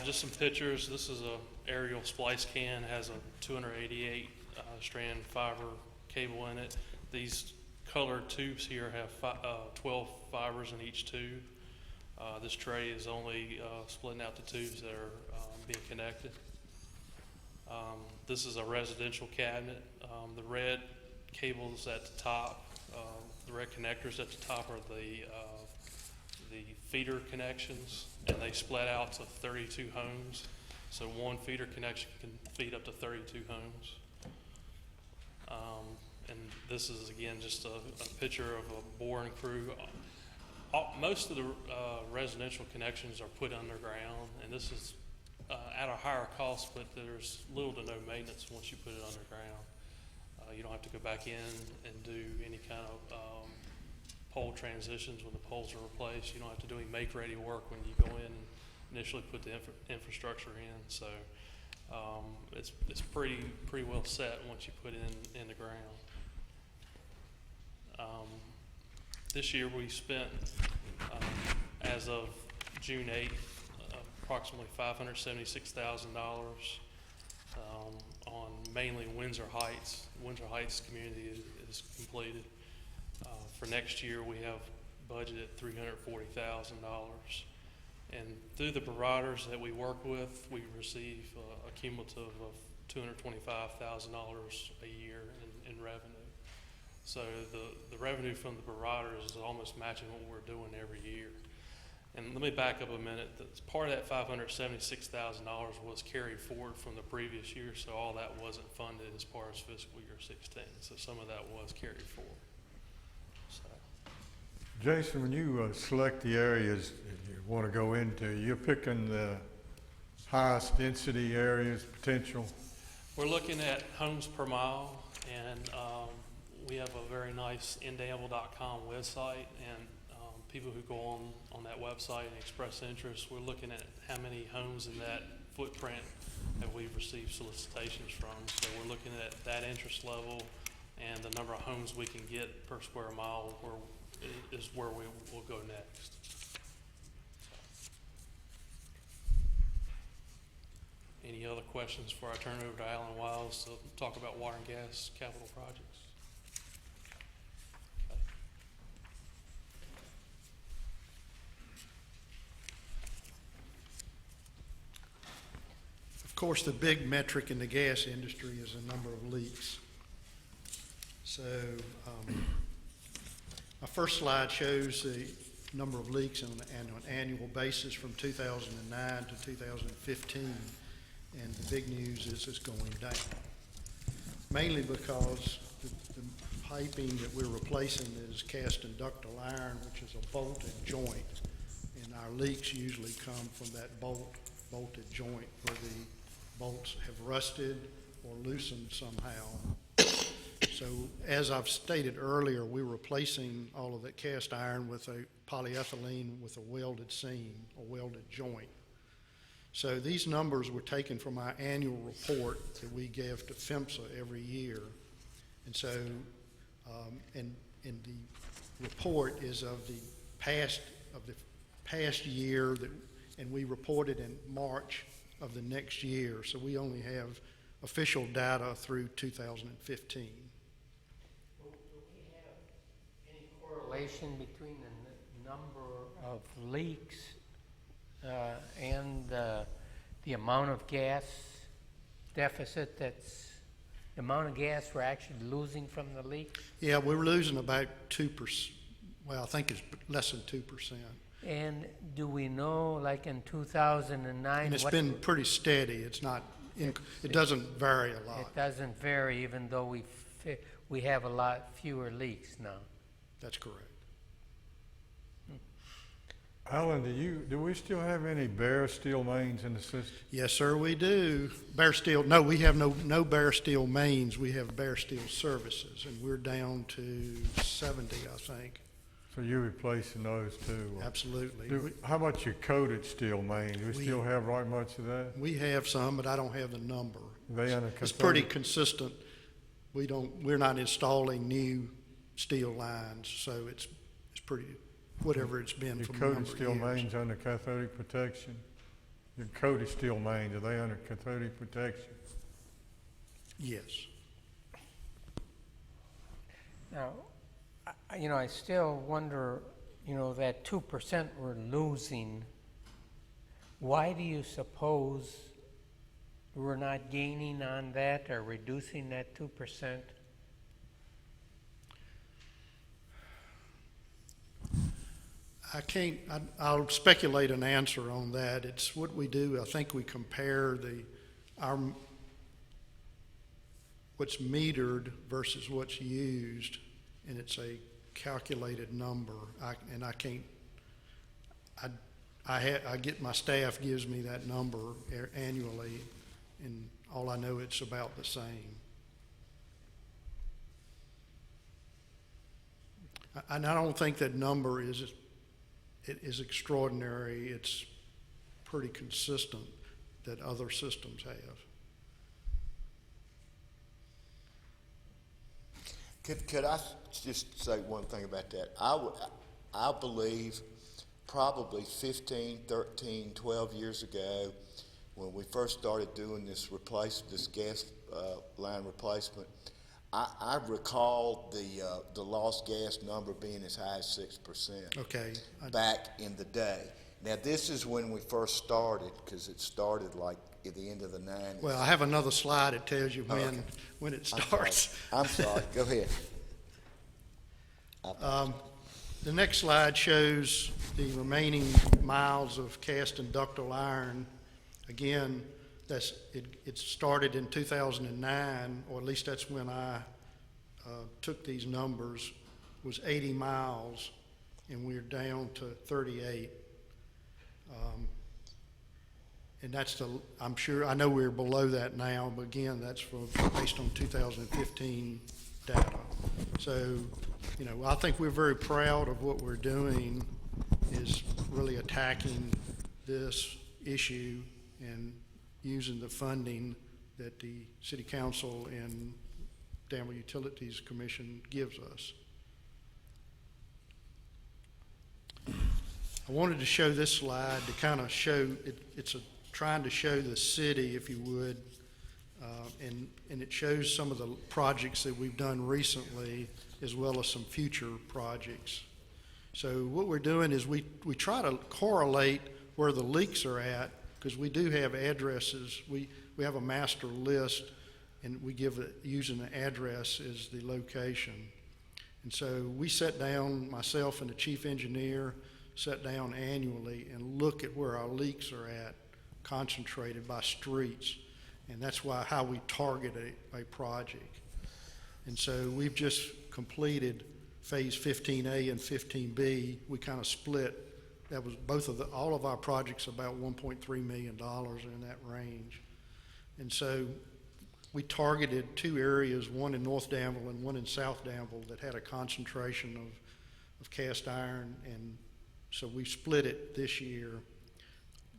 S3: Just some pictures. This is a aerial splice can. It has a 288 strand fiber cable in it. These colored tubes here have 12 fibers in each tube. This tray is only splitting out the tubes that are being connected. This is a residential cabinet. The red cables at the top, the red connectors at the top are the feeder connections, and they split out to 32 homes. So one feeder connection can feed up to 32 homes. And this is, again, just a picture of a boring crew. Most of the residential connections are put underground, and this is at a higher cost, but there's little to no maintenance once you put it underground. You don't have to go back in and do any kind of pole transitions when the poles are replaced. You don't have to do any make-ready work when you go in and initially put the infrastructure in. So it's pretty well set once you put it in the ground. This year we spent, as of June 8th, approximately $576,000 on mainly Windsor Heights. Windsor Heights community is completed. For next year, we have budgeted $340,000. And through the providers that we work with, we receive a cumulative of $225,000 a year in revenue. So the revenue from the providers is almost matching what we're doing every year. And let me back up a minute. Part of that $576,000 was carried forward from the previous year, so all that wasn't funded as far as fiscal year 16. So some of that was carried forward. So.
S7: Jason, when you select the areas that you want to go into, you're picking the highest density areas, potential?
S3: We're looking at homes per mile, and we have a very nice Danville.com website, and people who go on that website and express interest, we're looking at how many homes in that footprint that we've received solicitations from. So we're looking at that interest level and the number of homes we can get per square mile is where we will go next. Any other questions before I turn it over to Alan Wiles to talk about water and gas capital projects?
S11: Of course, the big metric in the gas industry is the number of leaks. So my first slide shows the number of leaks on an annual basis from 2009 to 2015. And the big news is it's going down. Mainly because the piping that we're replacing is cast and ductile iron, which is a bolted joint. And our leaks usually come from that bolted joint where the bolts have rusted or loosened somehow. So as I've stated earlier, we're replacing all of that cast iron with a polyethylene with a welded seam, a welded joint. So these numbers were taken from our annual report that we give to PHMSA every year. And so, and the report is of the past year and we reported in March of the next year. So we only have official data through 2015.
S6: Do we have any correlation between the number of leaks and the amount of gas deficit the amount of gas we're actually losing from the leaks?
S11: Yeah, we're losing about 2%. Well, I think it's less than 2%.
S6: And do we know, like in 2009?
S11: And it's been pretty steady. It's not, it doesn't vary a lot.
S6: It doesn't vary, even though we have a lot fewer leaks now.
S11: That's correct.
S7: Alan, do we still have any bare steel mains in the system?
S11: Yes, sir, we do. Bare steel, no, we have no bare steel mains. We have bare steel services, and we're down to 70, I think.
S7: So you're replacing those too?
S11: Absolutely.
S7: How about your coated steel mains? Do we still have right much of that?
S11: We have some, but I don't have the number.
S7: They under
S11: It's pretty
S7: cathodic?
S11: consistent. We're not installing new steel lines, so it's pretty, whatever it's been
S7: Your
S11: for a number
S7: coated
S11: of
S7: steel
S11: years.
S7: mains under cathodic protection? Your coated steel mains, are they under cathodic protection?
S11: Yes.
S6: Now, I still wonder, that 2% we're losing, why do you suppose we're not gaining on that or reducing that 2%?
S11: I'll speculate an answer on that. It's what we do. I think we compare what's metered versus what's used, and it's a calculated number. I get, my staff gives me that number annually, and all I know, it's about the same. And I don't think that number is extraordinary. It's pretty consistent that other systems have.
S1: Could I just say one thing about that? I believe probably 15, 13, 12 years ago, when we first started doing this gas line replacement, I recall the lost gas number being as high as 6%.
S11: Okay.
S1: Back in the day. Now, this is when we first started, because it started like at the end of the 90s.
S11: Well, I have another slide that tells you when it starts.
S1: I'm sorry. Go ahead.
S11: The next slide shows the remaining miles of cast and ductile iron. Again, it started in 2009, or at least that's when I took these numbers, was 80 miles, and we're down to 38. And that's I'm sure, I know we're below that now, but again, that's based on 2015 data. So, I think we're very proud of what we're doing, is really attacking this issue and using the funding that the City Council and Danville Utilities Commission gives us. I wanted to show this slide to kind of show, trying to show the city, if you would, and it shows some of the projects that we've done recently, as well as some future projects. So what we're doing is we try to correlate where the leaks are at, because we do have addresses. We have a master list, and we give it using the address as the location. And so we sat down, myself and the chief engineer sat down annually and look at where our leaks are at, concentrated by streets. And that's how we target a project. And so we've just completed phase 15A and 15B. We kind of split. That was all of our projects about $1.3 million in that range. And so we targeted two areas, one in North Danville and one in South Danville, that had a concentration of cast iron, and so we split it this year.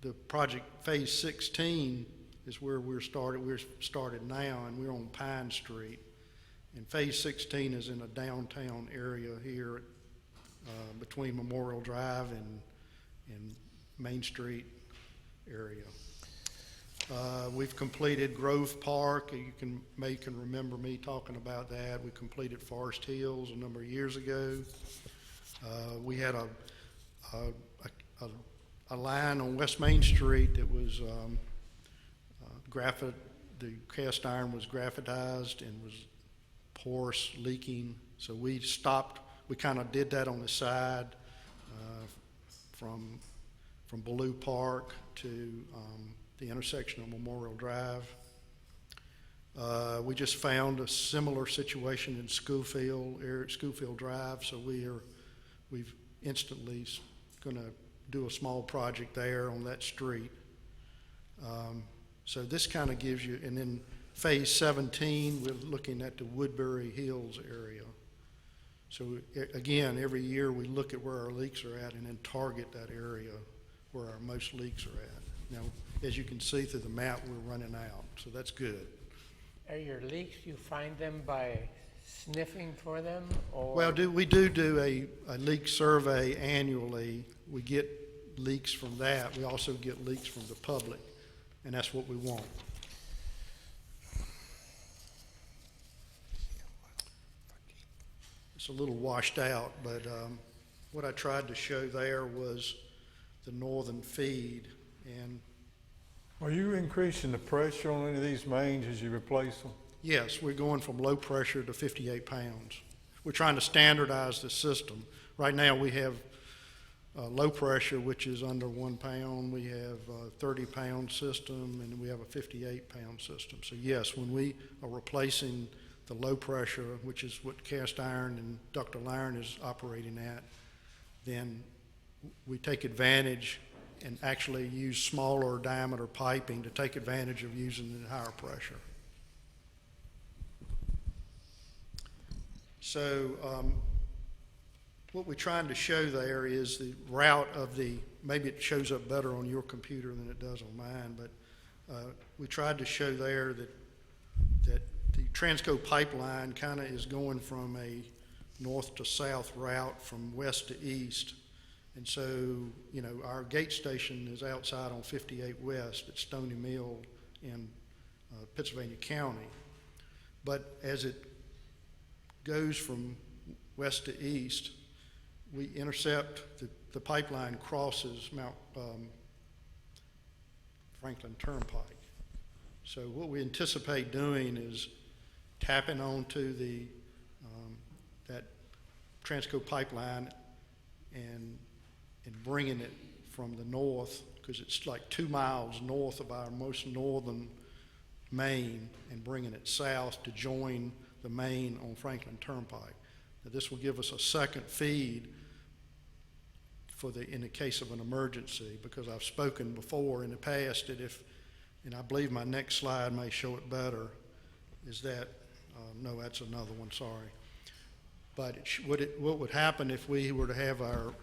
S11: The project phase 16 is where we're started now, and we're on Pine Street. And phase 16 is in a downtown area here between Memorial Drive and Main Street area. We've completed Grove Park. You may can remember me talking about that. We completed Forest Hills a number of years ago. We had a line on West Main Street that was the cast iron was graphitized and was porous, leaking. So we stopped. We kind of did that on the side from Ballou Park to the intersection of Memorial Drive. We just found a similar situation in Schofield Drive, so we've instantly going to do a small project there on that street. So this kind of gives you, and then phase 17, we're looking at the Woodbury Hills area. So again, every year we look at where our leaks are at and then target that area where our most leaks are at. Now, as you can see through the map, we're running out, so that's good.
S6: Are your leaks, you find them by sniffing for them, or?
S11: Well, we do a leak survey annually. We get leaks from that. We also get leaks from the public, and that's what we want. It's a little washed out, but what I tried to show there was the northern feed, and
S7: Are you increasing the pressure on any of these mains as you replace them?
S11: yes, we're going from low pressure to 58 pounds. We're trying to standardize the system. Right now, we have low pressure, which is under 1 pound. We have a 30-pound system, and we have a 58-pound system. So yes, when we are replacing the low pressure, which is what cast iron and ductile iron is operating at, then we take advantage and actually use smaller diameter piping to take advantage of using the higher pressure. So what we're trying to show there is the route of the, maybe it shows up better on your computer than it does on mine, but we tried to show there that the Transco pipeline kind of is going from a north to south route from west to east. And so, you know, our gate station is outside on 58 West at Stony Mill in Pennsylvania County. But as it goes from west to east, we intercept, the pipeline crosses Mount Franklin Turnpike. So what we anticipate doing is tapping onto the that Transco pipeline and bringing it from the north, because it's like 2 miles north of our most northern main, and bringing it south to join the main on Franklin Turnpike. Now, this will give us a second feed for in the case of an emergency, because I've spoken before in the past that if, and I believe my next slide may show it better, is that, no, that's another one, sorry. But what would happen if we were to have our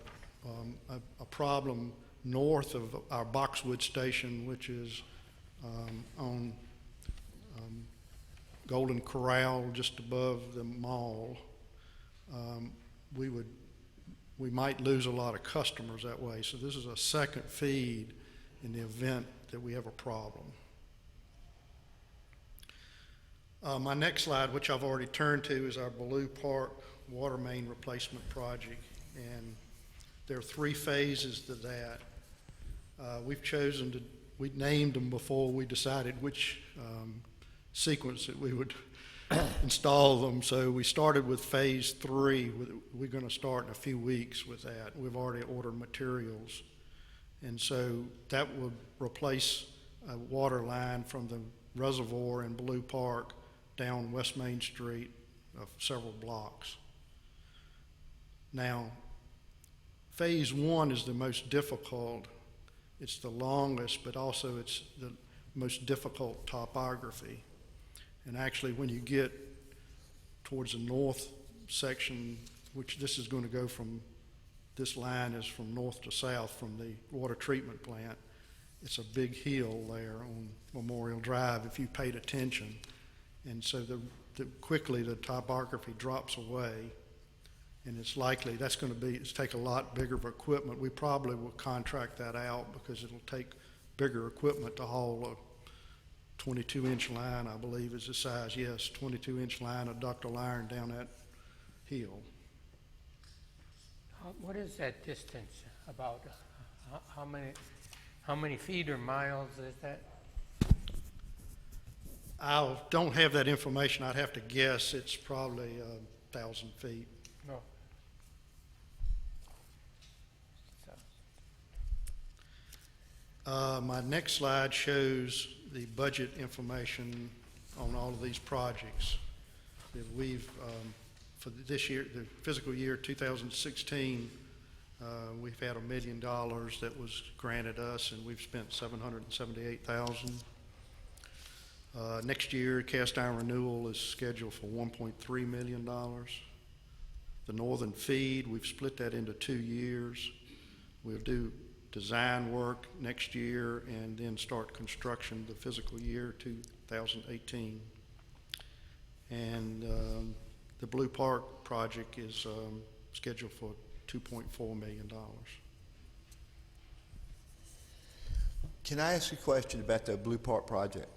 S11: a problem north of our Boxwood station, which is on Golden Corral, just above the mall, we might lose a lot of customers that way. So this is a second feed in the event that we have a problem. My next slide, which I've already turned to, is our Blue Park water main replacement project, and there are 3 phases to that. We named them before we decided which sequence that we would install them. So we started with phase 3. We're going to start in a few weeks with that. We've already ordered materials. And so that would replace a water line from the reservoir in Blue Park down West Main Street of several blocks. Now, phase 1 is the most difficult. It's the longest, but also it's the most difficult topography. And actually, when you get towards the north section, which this is going to go from, this line is from north to south from the water treatment plant, it's a big hill there on Memorial Drive if you paid attention. And so quickly the topography drops away. And it's likely that's going to take a lot bigger of equipment. We probably will contract that out because it'll take bigger equipment to haul a 22-inch line, I believe is the size. Yes, 22-inch line of ductile iron down that hill.
S6: What is that distance about? How many feet or miles is that?
S11: I don't have that information. I'd have to guess it's probably 1,000 feet.
S6: No.
S11: My next slide shows the budget information on all of these projects that we've, for this year, the fiscal year 2016, we've had $1 million that was granted us, and we've spent $778,000. Next year, cast iron renewal is scheduled for $1.3 million. the northern feed, we've split that into 2 years. We'll do design work next year and then start construction the fiscal year 2018. And the Blue Park project is scheduled for $2.4 million.
S1: Can I ask you a question about the Blue Park project?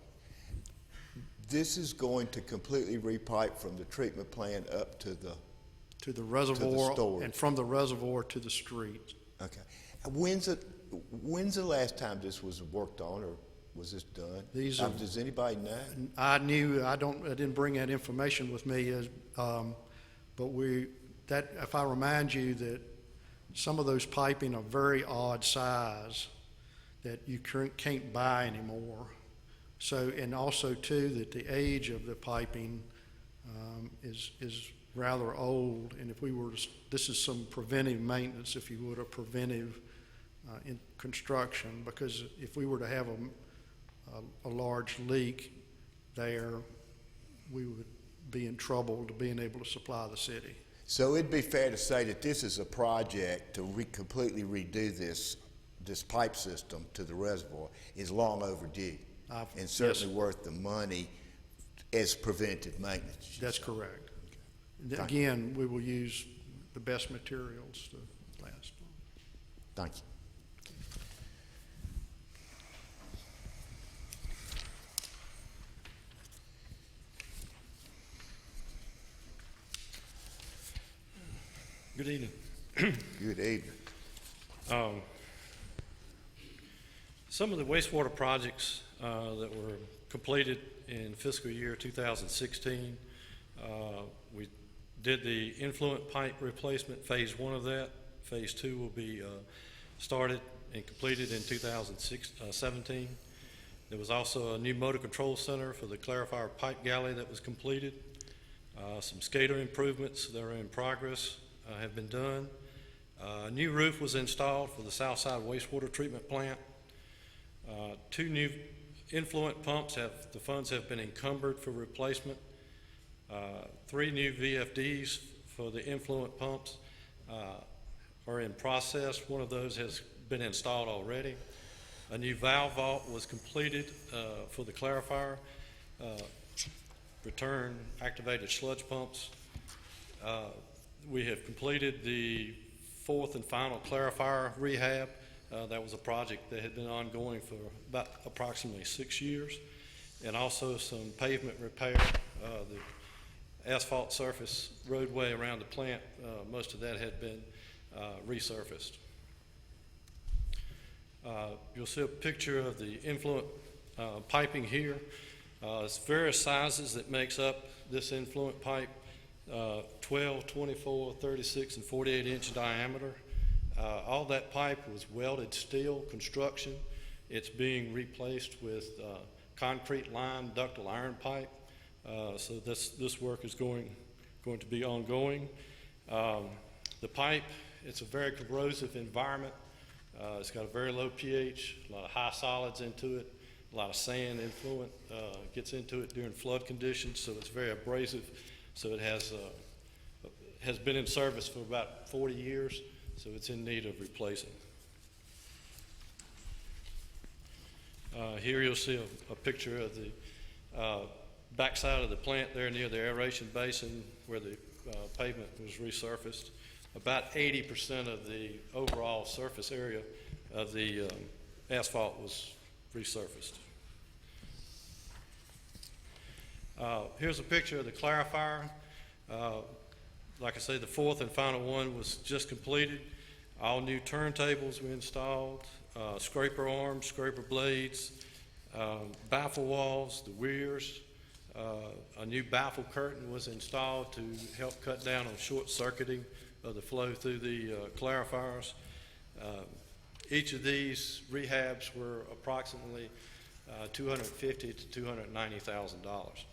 S1: This is going to completely repipe from the treatment plant up to the
S11: Reservoir
S1: storage.
S11: and from the reservoir to the street.
S1: Okay. When's the last time this was worked on, or was this done?
S11: These are-
S1: Does anybody know?
S11: I didn't bring that information with me, but if I remind you that some of those piping are very odd size that you can't buy anymore. So, and also too, that the age of the piping is rather old, and if we were to, this is some preventive maintenance, if you would, or preventive in construction, because if we were to have a large leak there, we would be in trouble to being able to supply the city.
S1: So it'd be fair to say that this is a project to completely redo this pipe system to the reservoir is long overdue, and certainly worth the money as preventive maintenance.
S11: That's correct.
S1: Thank you.
S11: Again, we will use the best materials to last.
S1: Thank you.
S12: Good evening.
S1: Good evening.
S12: Some of the wastewater projects that were completed in fiscal year 2016, we did the influent pipe replacement, phase 1 of that. Phase 2 will be started and completed in 2017. There was also a new motor control center for the clarifier pipe galley that was completed. Some skater improvements that are in progress have been done. A new roof was installed for the Southside wastewater treatment plant. 2 new influent pumps the funds have been encumbered for replacement. 3 new VFDs for the influent pumps are in process. One of those has been installed already. A new valve vault was completed for the clarifier, return activated sludge pumps. We have completed the 4th and final clarifier rehab. That was a project that had been ongoing for about approximately 6 years. And also some pavement repair. The asphalt surface roadway around the plant, most of that had been resurfaced. You'll see a picture of the influent piping here. It's various sizes that makes up this influent pipe, 12, 24, 36, and 48 inch diameter. All that pipe was welded steel construction. It's being replaced with concrete lined ductile iron pipe. So this work is going to be ongoing. The pipe, it's a very corrosive environment. It's got a very low pH, a lot of high solids into it, a lot of sand influent gets into it during flood conditions, so it's very abrasive. So it has been in service for about 40 years, so it's in need of replacing. Here you'll see a picture of the backside of the plant there near the aeration basin where the pavement was resurfaced. About 80% of the overall surface area of the asphalt was resurfaced. Here's a picture of the clarifier. Like I say, the 4th and final one was just completed. All new turntables were installed, scraper arms, scraper blades, baffle walls, the weirs. A new baffle curtain was installed to help cut down on short circuiting of the flow through the clarifiers. Each of these rehabs were approximately $250,000 to $290,000.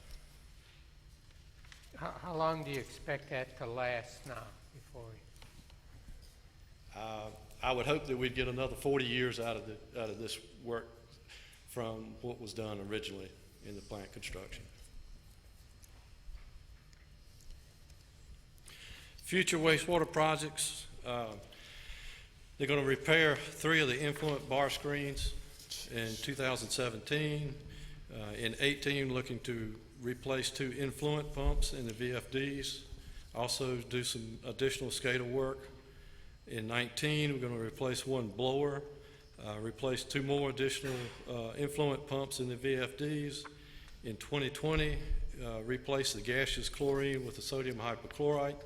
S6: How long do you expect that to last now before
S12: I would hope that we'd get another 40 years out of this work from what was done originally in the plant construction. A Future wastewater projects, they're going to repair 3 of the influent bar screens in 2017. In 18, looking to replace 2 influent pumps in the VFDs. Also do some additional SCADA work. In 19, we're going to replace 1 blower, replace 2 more additional influent pumps in the VFDs. In 2020, replace the gaseous chlorine with the sodium hypochlorite,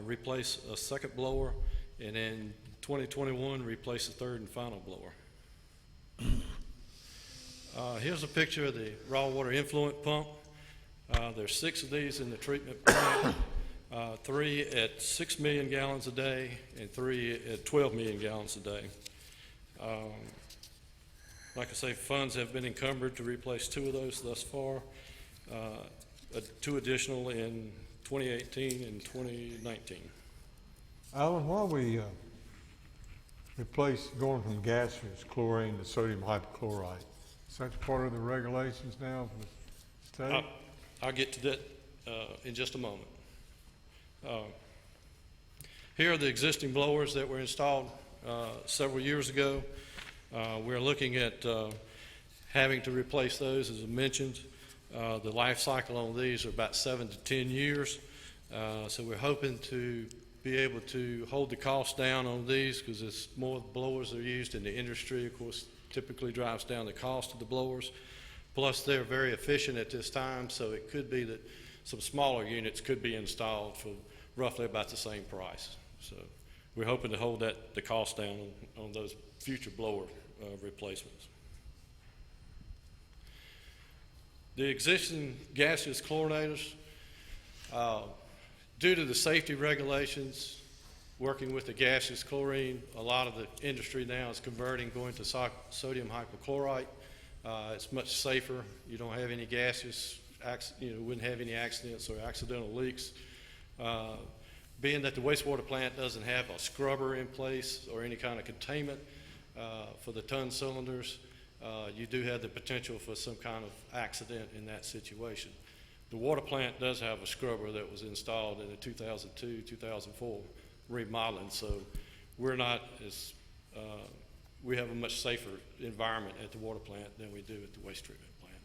S12: replace a 2nd blower, and in 2021, replace the 3rd and final blower. Here's a picture of the raw water influent pump. There's 6 of these in the treatment plant, 3 at 6 million gallons a day and 3 at 12 million gallons a day. Like I say, funds have been encumbered to replace 2 of those thus far, 2 additional in 2018 and 2019.
S7: Alan, why we replace going from gaseous chlorine to sodium hypochlorite? Is that part of the regulations now for the state?
S12: I'll get to that in just a moment. Here are the existing blowers that were installed several years ago. We're looking at having to replace those, as I mentioned. The life cycle on these are about 7 to 10 years. So we're hoping to be able to hold the cost down on these because it's more blowers are used in the industry, of course, typically drives down the cost of the blowers. Plus, they're very efficient at this time, so it could be that some smaller units could be installed for roughly about the same price. So we're hoping to hold the cost down on those future blower replacements. The existing gaseous chlorinators, due to the safety regulations, working with the gaseous chlorine, a lot of the industry now is going to sodium hypochlorite. It's much safer. You don't have any gaseous, wouldn't have any accidents or accidental leaks. Being that the wastewater plant doesn't have a scrubber in place or any kind of containment for the ton cylinders, you do have the potential for some kind of accident in that situation. The water plant does have a scrubber that was installed in the 2002-2004 remodeling, so we're not as, we have a much safer environment at the water plant than we do at the waste treatment plant.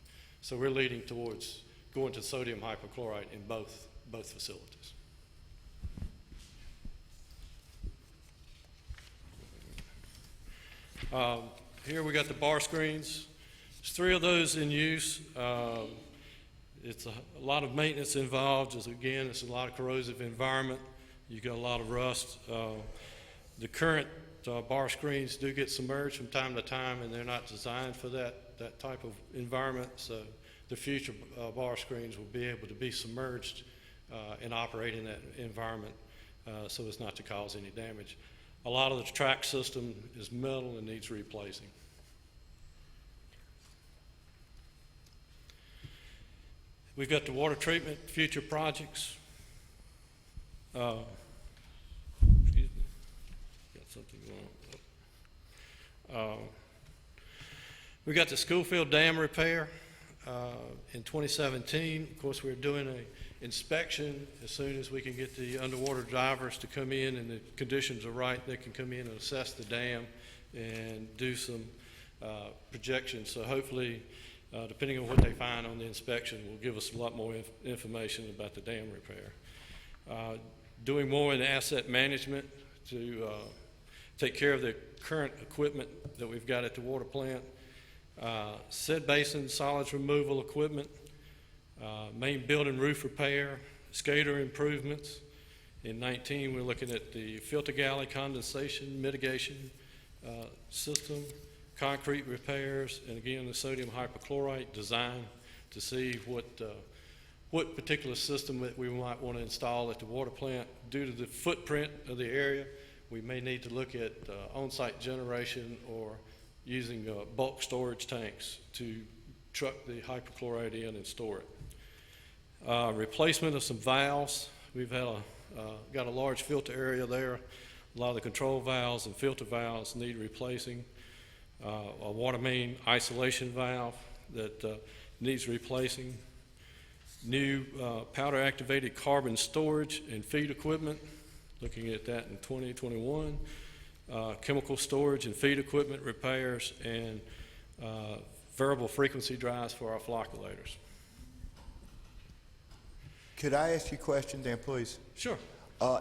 S12: So we're leading towards going to sodium hypochlorite in both facilities. Here we got the bar screens. There's 3 of those in use. It's a lot of maintenance involved. Again, it's a lot of corrosive environment. You got a lot of rust. The current bar screens do get submerged from time to time, and they're not designed for that type of environment. So the future bar screens will be able to be submerged and operate in that environment so as not to cause any damage. A lot of the track system is metal and needs replacing. We've got the water treatment future projects. Excuse me, got something going on. We got the Schofield Dam repair in 2017. Of course, we're doing an inspection as soon as we can get the underwater divers to come in and the conditions are right. They can come in and assess the dam and do some projections. So hopefully, depending on what they find on the inspection, will give us a lot more information about the dam repair. Doing more in asset management to take care of the current equipment that we've got at the water plant. Set basin solids removal equipment, main building roof repair, SCADA improvements. In 19, we're looking at the filter galley condensation mitigation system, concrete repairs, and again, the sodium hypochlorite design to see what particular system that we might want to install at the water plant. Due to the footprint of the area, we may need to look at on-site generation or using bulk storage tanks to truck the hypochlorite in and store it. Replacement of some valves. We've had got a large filter area there. A lot of the control valves and filter valves need replacing. A water main isolation valve that needs replacing. new powder-activated carbon storage and feed equipment, looking at that in 2021, chemical storage and feed equipment repairs, and variable frequency drives for our flocculators.
S1: Could I ask you a question, Dan, please?
S12: Sure.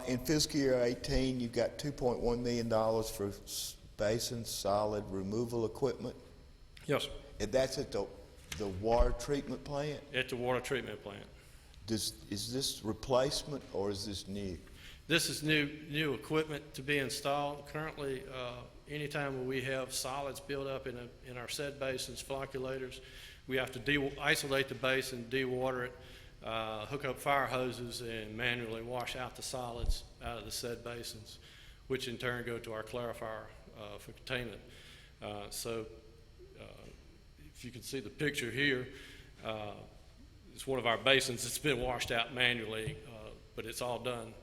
S1: In fiscal year 18, you've got $2.1 million for basin solid removal equipment,
S12: Yes, sir.
S1: and that's at the water treatment plant?
S12: At the water treatment plant.
S1: Is this replacement or is this new?
S12: This is new equipment to be installed. Currently, anytime we have solids built up in our said basins, flocculators, we have to isolate the basin, dewater it, hook up fire hoses, and manually wash out the solids out of the said basins, which in turn go to our clarifier for containment. If you can see the picture here, it's one of our basins. It's been washed out manually, but it's all done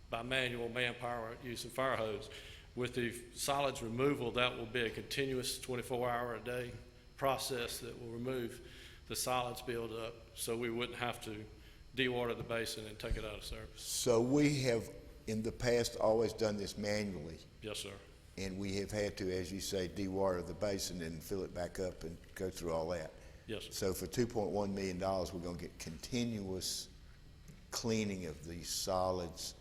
S12: by manual manpower using fire hose. With the solids removal, that will be a continuous 24-hour-a-day process that will remove the solids build up, so we wouldn't have to dewater the basin and take it out of service.
S1: So we have, in the past, always done this manually,
S12: Yes, sir.
S1: and we have had to, as you say, dewater the basin and fill it back up and go through all that.
S12: Yes, sir.
S1: So for $2.1 million, we're going to get continuous cleaning of these solids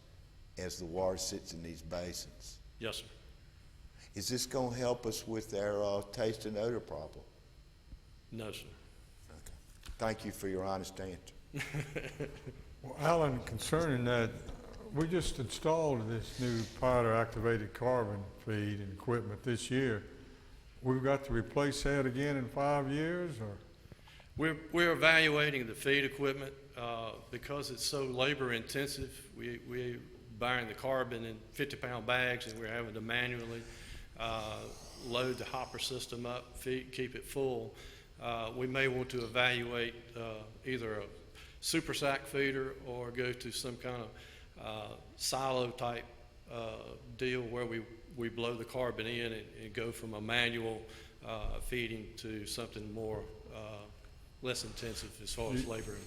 S1: as the water sits in these basins.
S12: Yes, sir.
S1: Is this going to help us with our taste and odor problem?
S12: No, sir.
S1: Okay. Thank you for your honest answer.
S7: Well, Alan, concerning that, we just installed this new powder-activated carbon feed and equipment this year. We've got to replace that again in 5 years, or?
S12: We're evaluating the feed equipment because it's so labor intensive. We buying the carbon in 50-pound bags, and we're having to manually load the hopper system up, keep it full. We may want to evaluate either a super sack feeder or go to some kind of silo type deal where we blow the carbon in and go from a manual feeding to something more less intensive as far as labor.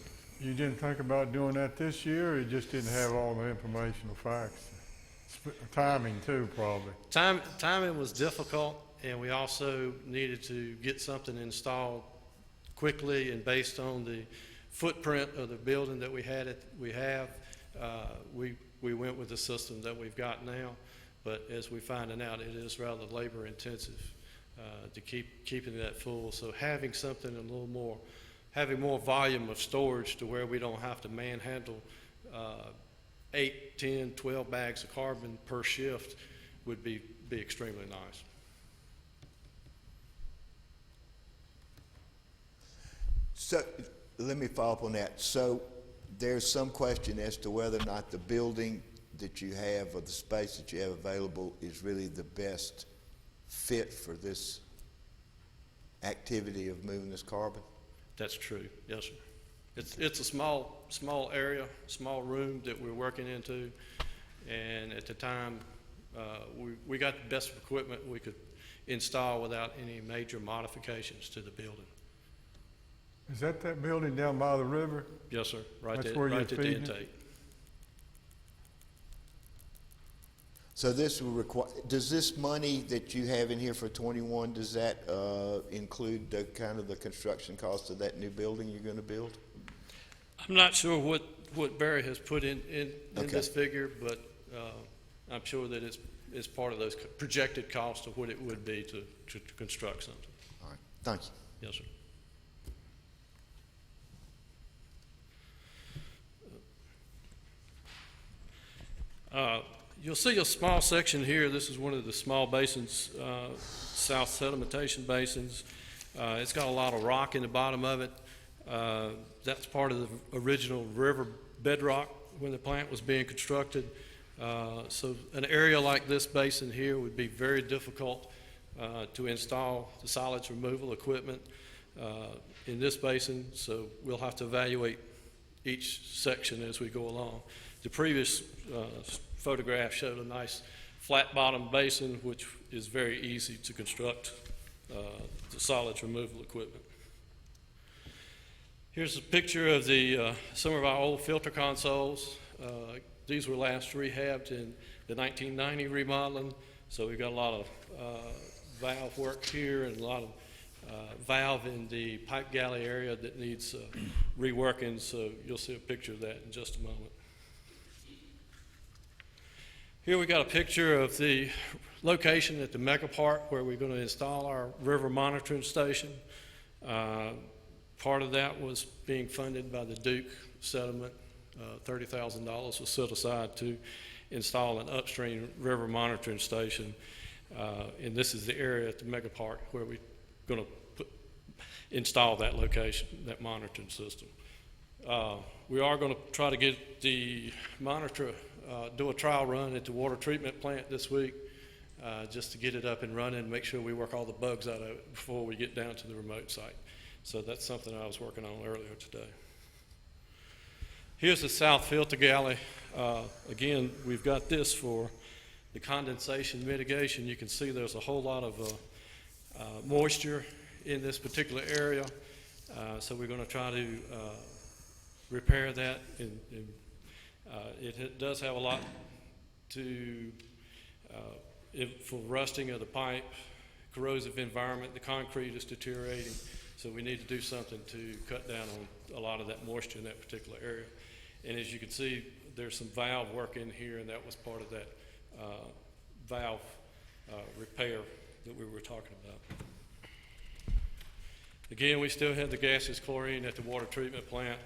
S7: You didn't think about doing that this year, or you just didn't have all the informational facts? Timing too, probably.
S12: Timing was difficult, and we also needed to get something installed quickly, and based on the footprint of the building that we have, we went with the system that we've got now. But as we're finding out, it is rather labor intensive to keeping that full. So having something a little more, having more volume of storage to where we don't have to manhandle 8, 10, 12 bags of carbon per shift would be extremely nice.
S1: So let me follow up on that. So there's some question as to whether or not the building that you have or the space that you have available is really the best fit for this activity of moving this carbon?
S12: That's true, yes, sir. It's a small area, small room that we're working into, and at the time, we got the best equipment we could install without any major modifications to the building.
S7: Is that building down by the river?
S12: Yes, sir,
S7: That's
S12: right
S7: where you're
S12: at the
S7: feeding it?
S12: intake.
S1: So this will require, does this money that you have in here for 21, does that include the kind of the construction cost of that new building you're going to build?
S12: I'm not sure what Barry has put in
S1: Okay.
S12: this figure, but I'm sure that it's part of those projected costs of what it would be to construct something.
S1: All right, thank you.
S12: Yes, sir. You'll see a small section here. This is one of the small basins, south sedimentation basins. It's got a lot of rock in the bottom of it. That's part of the original river bedrock when the plant was being constructed. So an area like this basin here would be very difficult to install the solids removal equipment in this basin, so we'll have to evaluate each section as we go along. The previous photograph showed a nice flat bottom basin, which is very easy to construct the solids removal equipment. Here's a picture of some of our old filter consoles. These were last rehabbed in the 1990 remodeling, so we've got a lot of valve work here and a lot of valve in the pipe galley area that needs reworking, so you'll see a picture of that in just a moment. Here we got a picture of the location at the Mega Park where we're going to install our river monitoring station. Part of that was being funded by the Duke settlement. $30,000 was set aside to install an upstream river monitoring station. And this is the area at the Mega Park where we're going to install that location, that monitoring system. We are going to try to get the monitor, do a trial run at the water treatment plant this week, just to get it up and running, make sure we work all the bugs out of it before we get down to the remote site. So that's something I was working on earlier today. Here's the south filter galley. Again, we've got this for the condensation mitigation. You can see there's a whole lot of moisture in this particular area. So we're going to try to repair that. And it does have a lot to, for rusting of the pipe, corrosive environment. The concrete is deteriorating. So we need to do something to cut down on a lot of that moisture in that particular area. And as you can see, there's some valve work in here, and that was part of that valve repair that we were talking about. Again, we still have the gaseous chlorine at the water treatment plant.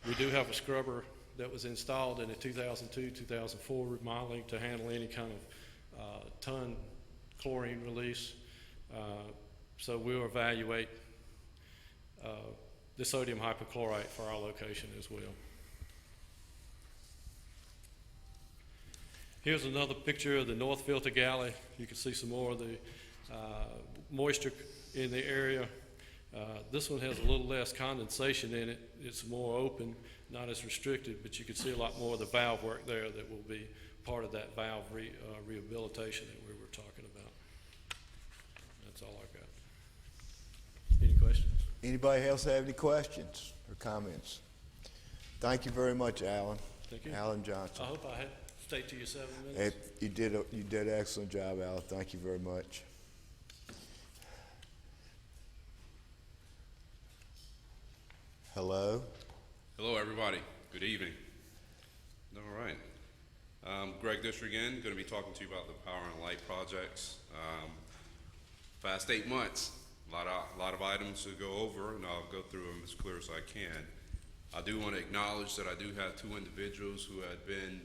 S12: We do have a scrubber that was installed in the 2002-2004 remodeling to handle any kind of ton chlorine release. So we'll evaluate the sodium hypochlorite for our location as well. Here's another picture of the north filter galley. You can see some more of the moisture in the area. This one has a little less condensation in it. It's more open, not as restricted, but you can see a lot more of the valve work there that will be part of that valve rehabilitation that we were talking about. That's all I've got. Any questions?
S1: Anybody else have any questions or comments? Thank you very much, Alan.
S12: Thank you.
S1: Alan Johnson.
S12: I hope I had stayed to your 7 minutes.
S1: You did an excellent job, Alan. Thank you very much. Hello.
S13: Hello, everybody. Good evening. All right. Greg Disher again, going to be talking to you about the power and light projects. Past 8 months, a lot of items to go over, and I'll go through them as clear as I can. I do want to acknowledge that I do have 2 individuals who had been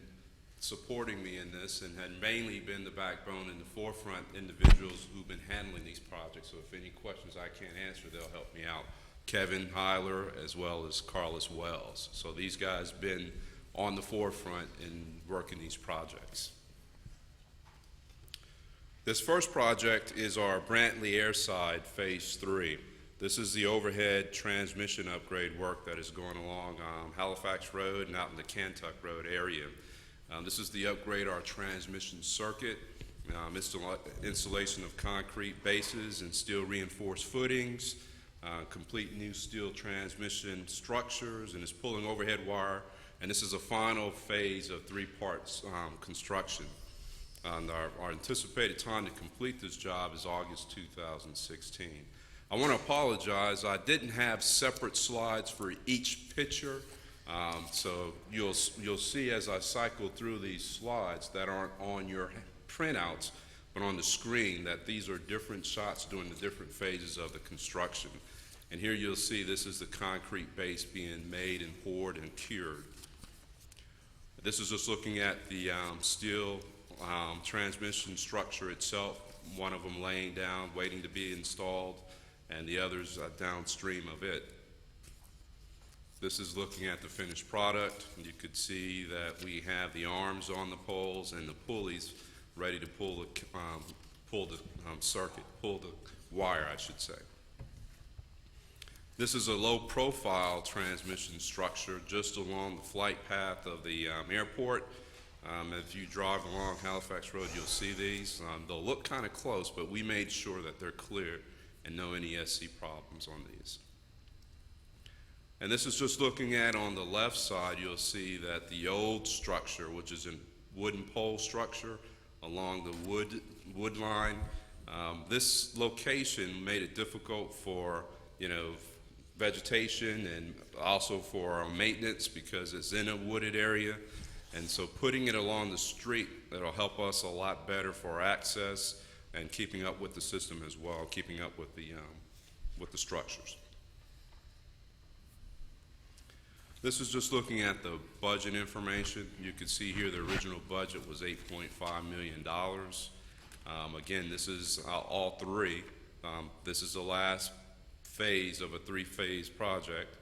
S13: supporting me in this and had mainly been the backbone and the forefront individuals who've been handling these projects. So if any questions I can't answer, they'll help me out. Kevin Heiler as well as Carlos Wells. So these guys been on the forefront in working these projects. This first project is our Brantley Airside Phase 3. This is the overhead transmission upgrade work that is going along Halifax Road and out in the Kentuck Road area. This is the upgrade our transmission circuit, installation of concrete bases and steel reinforced footings, complete new steel transmission structures, and it's pulling overhead wire. And this is a final phase of 3 parts construction. And our anticipated time to complete this job is August 2016. I want to apologize. I didn't have separate slides for each picture. So you'll see as I cycle through these slides that aren't on your printouts, but on the screen, that these are different shots during the different phases of the construction. And here you'll see this is the concrete base being made and poured and cured. This is just looking at the steel transmission structure itself, one of them laying down, waiting to be installed, and the others downstream of it. This is looking at the finished product. You could see that we have the arms on the poles and the pulleys ready to pull the circuit, pull the wire, I should say. This is a low-profile transmission structure just along the flight path of the airport. If you drive along Halifax Road, you'll see these. They'll look kind of close, but we made sure that they're clear and no NESC problems on these. And this is just looking at on the left side, you'll see that the old structure, which is a wooden pole structure along the wood line, this location made it difficult for, vegetation and also for maintenance because it's in a wooded area. And so putting it along the street, that'll help us a lot better for access and keeping up with the system as well, keeping up with the structures. This is just looking at the budget information. You can see here the original budget was $8.5 million. Again, this is all three. This is the last phase of a three-phase project.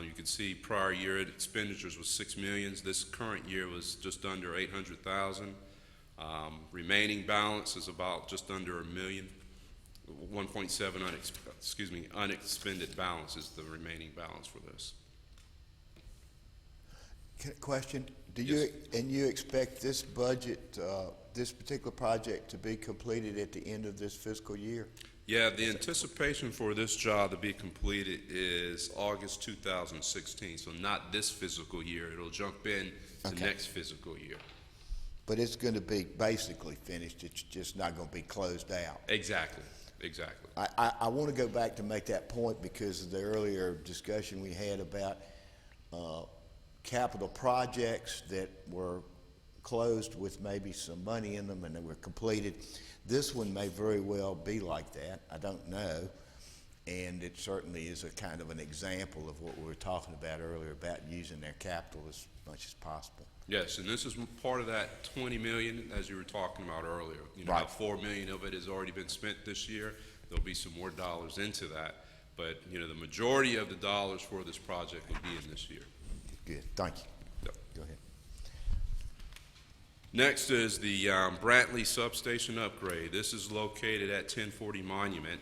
S13: You can see prior year expenditures was $6 million. This current year was just under $800,000. Remaining balance is about just under $1 million. 1.7 unexpended balance is the remaining balance for this.
S1: Question,
S13: Yes.
S1: you expect this budget, this particular project to be completed at the end of this fiscal year?
S13: Yeah, the anticipation for this job to be completed is August 2016, so not this fiscal year. It'll jump in to
S1: Okay.
S13: next fiscal year.
S1: But it's going to be basically finished, it's just not going to be closed out.
S13: Exactly.
S1: I want to go back to make that point because of the earlier discussion we had about capital projects that were closed with maybe some money in them and they were completed. This one may very well be like that. I don't know. And it certainly is a kind of an example of what we were talking about earlier about using their capital as much as possible.
S13: Yes, and this is part of that 20 million as you were talking about earlier.
S1: Right.
S13: About 4 million of it has already been spent this year. There'll be some more dollars into that. But, the majority of the dollars for this project will be in this year.
S1: Good, thank you.
S13: Yep.
S1: Go ahead.
S13: Next is the Brantley substation upgrade. This is located at 1040 Monument.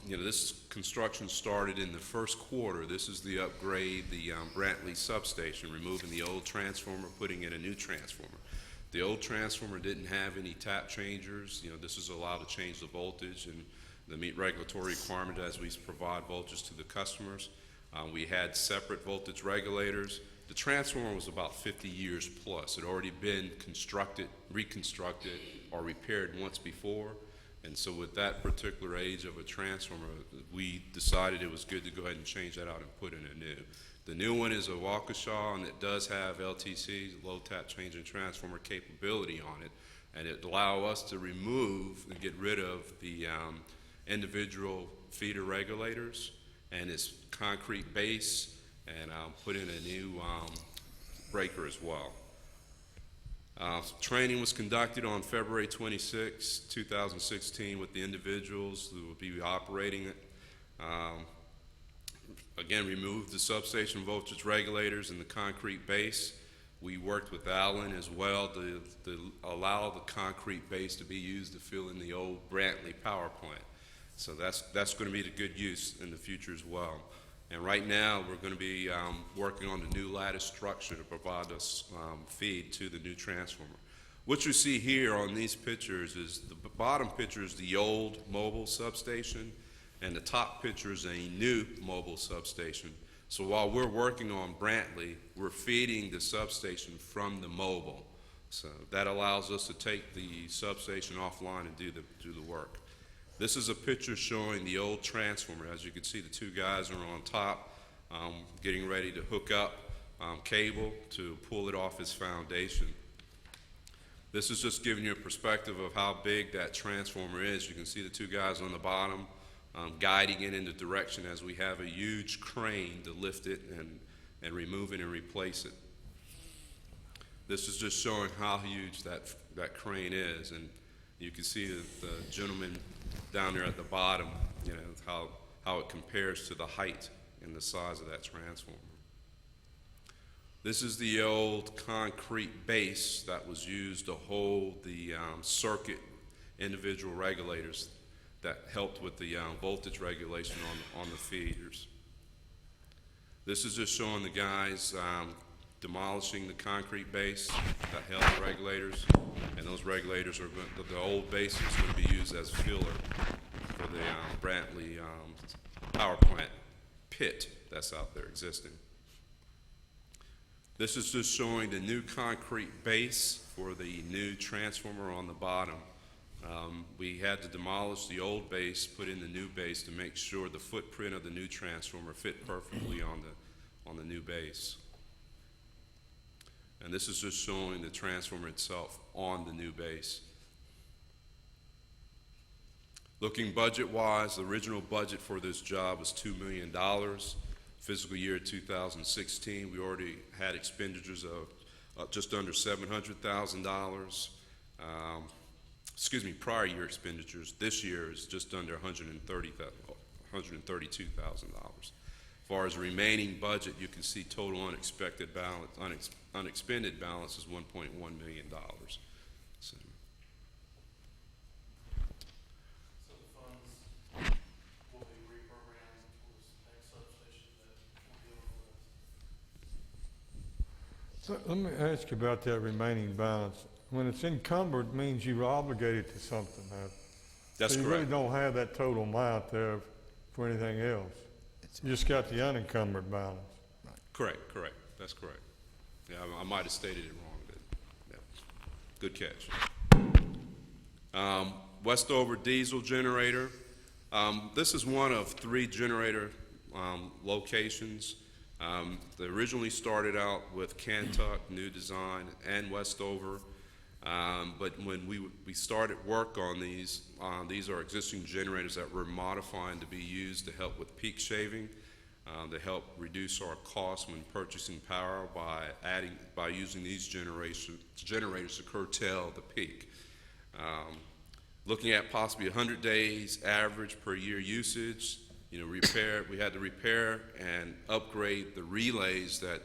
S13: This construction started in the first quarter. This is the upgrade, the Brantley substation, removing the old transformer, putting in a new transformer. The old transformer didn't have any tap changers. This is allowed to change the voltage and to meet regulatory requirement as we provide voltage to the customers. We had separate voltage regulators. The transformer was about 50 years plus. It had already been constructed, reconstructed, or repaired once before. And so with that particular age of a transformer, we decided it was good to go ahead and change that out and put in a new. The new one is a Waukesha, and it does have LTC, low tap change and transformer capability on it. And it allows us to remove and get rid of the individual feeder regulators and its concrete base, and put in a new breaker as well. Training was conducted on February 26, 2016 with the individuals who will be operating it. Again, removed the substation voltage regulators and the concrete base. We worked with Allen as well to allow the concrete base to be used to fill in the old Brantley power plant. So that's going to be the good use in the future as well. And right now, we're going to be working on the new lattice structure to provide us feed to the new transformer. What you see here on these pictures is the bottom picture is the old mobile substation, and the top picture is a new mobile substation. So while we're working on Brantley, we're feeding the substation from the mobile. So that allows us to take the substation offline and do the work. This is a picture showing the old transformer. As you can see, the two guys are on top, getting ready to hook up cable to pull it off its foundation. This is just giving you a perspective of how big that transformer is. You can see the two guys on the bottom guiding it in the direction as we have a huge crane to lift it and remove it and replace it. This is just showing how huge that crane is, and you can see the gentleman down there at the bottom, how it compares to the height and the size of that transformer. This is the old concrete base that was used to hold the circuit individual regulators that helped with the voltage regulation on the feeders. This is just showing the guys demolishing the concrete base that held the regulators, and those regulators are the old base is going to be used as filler for the Brantley power plant pit that's out there existing. This is just showing the new concrete base for the new transformer on the bottom. We had to demolish the old base, put in the new base to make sure the footprint of the new transformer fit perfectly on the new base. And this is just showing the transformer itself on the new base. Looking budget-wise, the original budget for this job was $2 million. Fiscal year 2016, we already had expenditures of just under $700,000. Prior year expenditures. This year is just under $132,000. As far as remaining budget, you can see total unexpected balance, unexpended balance is $1.1 million. So
S3: So the funds will be reprogrammed towards the next substation that we'll deal with.
S7: So let me ask you about that remaining balance. When it's encumbered, it means you're obligated to something.
S13: that's
S7: So you
S13: correct.
S7: really don't have that total amount there for anything else. You just got the unencumbered balance.
S13: Correct. That's correct. Yeah, I might have stated it wrong. But, yeah. Good catch. Westover diesel generator. This is one of 3 generator locations. They originally started out with Cantuck, New Design, and Westover. But when we started work on these are existing generators that we're modifying to be used to help with peak shaving, to help reduce our costs when purchasing power by using these generators to curtail the peak. Looking at possibly 100 days average per year usage. We had to repair and upgrade the relays that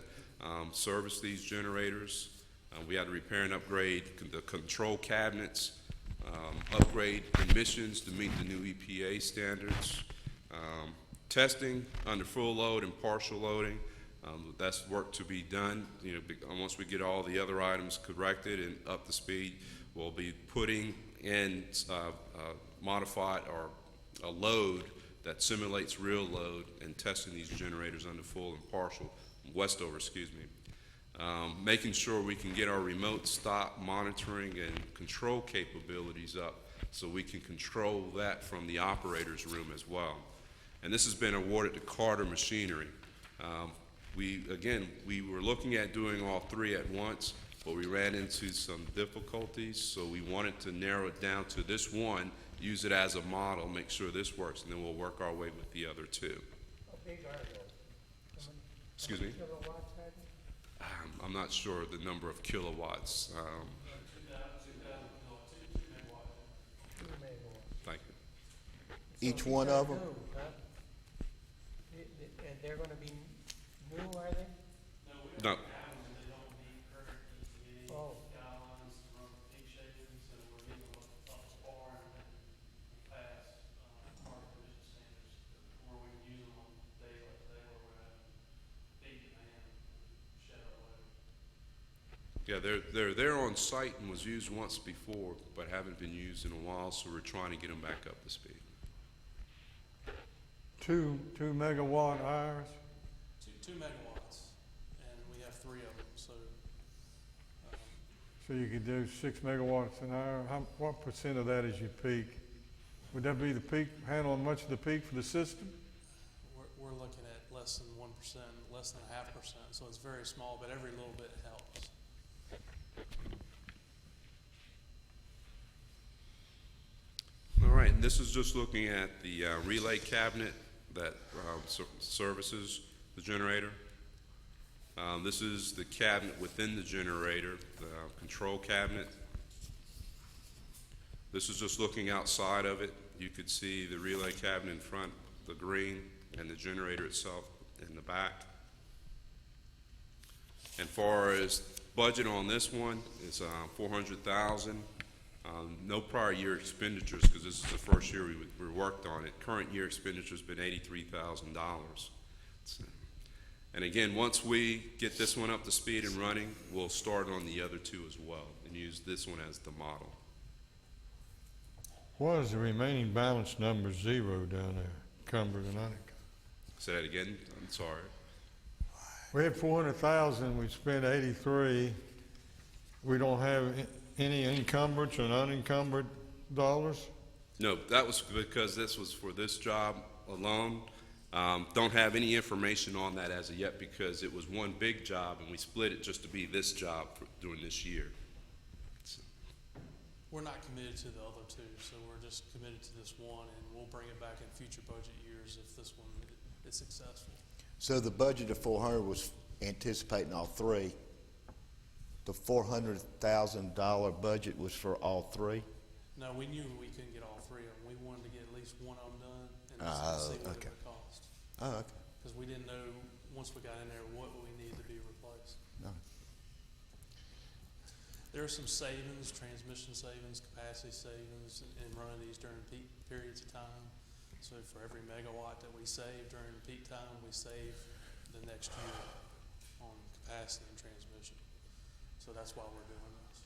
S13: service these generators. We had to repair and upgrade the control cabinets, upgrade emissions to meet the new EPA standards, testing under full load and partial loading. That's work to be done. Once we get all the other items corrected and up to speed, we'll be putting in modified or a load that simulates real load and testing these generators under full and partial, Westover, making sure we can get our remote stop monitoring and control capabilities up so we can control that from the operator's room as well. And this has been awarded to Carter Machinery. We were looking at doing all 3 at once, but we ran into some difficulties, so we wanted to narrow it down to this one, use it as a model, make sure this works, and then we'll work our way with the other 2.
S6: How big are they?
S13: Excuse me?
S6: Kilowatts are they?
S13: I'm not sure the number of kilowatts.
S3: 2,000 kilowatts, 2 megawatts.
S6: 2 megawatts.
S13: Thank you.
S1: Each one of them?
S6: New, huh? And they're gonna be new, are they?
S13: No.
S3: Have them and they don't meet current EPA
S6: Oh.
S3: guidelines to run peak shaving, so we're getting them up to par and past hard emission standards where we can use them on days like today where we're having big demand and shed our load.
S13: Yeah, they're there on site and was used once before, but haven't been used in a while, so we're trying to get them back up to speed.
S7: 2 megawatt hours.
S3: 2 megawatts, and we have 3 of them, so
S7: So you could do 6 megawatts an hour. What percent of that is your peak? Would that be the peak, handling much of the peak for the system?
S3: we're looking at less than 1%, less than 0.5%, so it's very small, but every little bit helps.
S13: All right, this is just looking at the relay cabinet that services the generator. This is the cabinet within the generator, the control cabinet. This is just looking outside of it. You could see the relay cabinet in front, the green, and the generator itself in the back. And far as budget on this one, it's $400,000. No prior year expenditures, because this is the first year we worked on it. Current year expenditure's been $83,000. And again, once we get this one up to speed and running, we'll start on the other 2 as well and use this one as the model.
S7: What is the remaining balance number 0 down there, encumbered and unencumbered?
S13: Say that again, I'm sorry.
S7: We had 400,000, we spent 83. We don't have any encumbrance or unencumbered dollars?
S13: No, that was because this was for this job alone. Don't have any information on that as of yet because it was one big job and we split it just to be this job during this year.
S3: We're not committed to the other two, so we're just committed to this one, and we'll bring it back in future budget years if this one is successful.
S1: So the budget of 400 was anticipating all three. The $400,000 budget was for all three?
S3: No, we knew we couldn't get all three of them. We wanted to get at least one of them done and just see what it
S1: okay.
S3: would cost.
S1: Oh, okay.
S3: Because we didn't know, once we got in there, what we needed to be replaced.
S1: No.
S3: There are some savings, transmission savings, capacity savings in running these during peak periods of time. So for every megawatt that we save during peak time, we save the next year on capacity and transmission. So that's why we're doing this.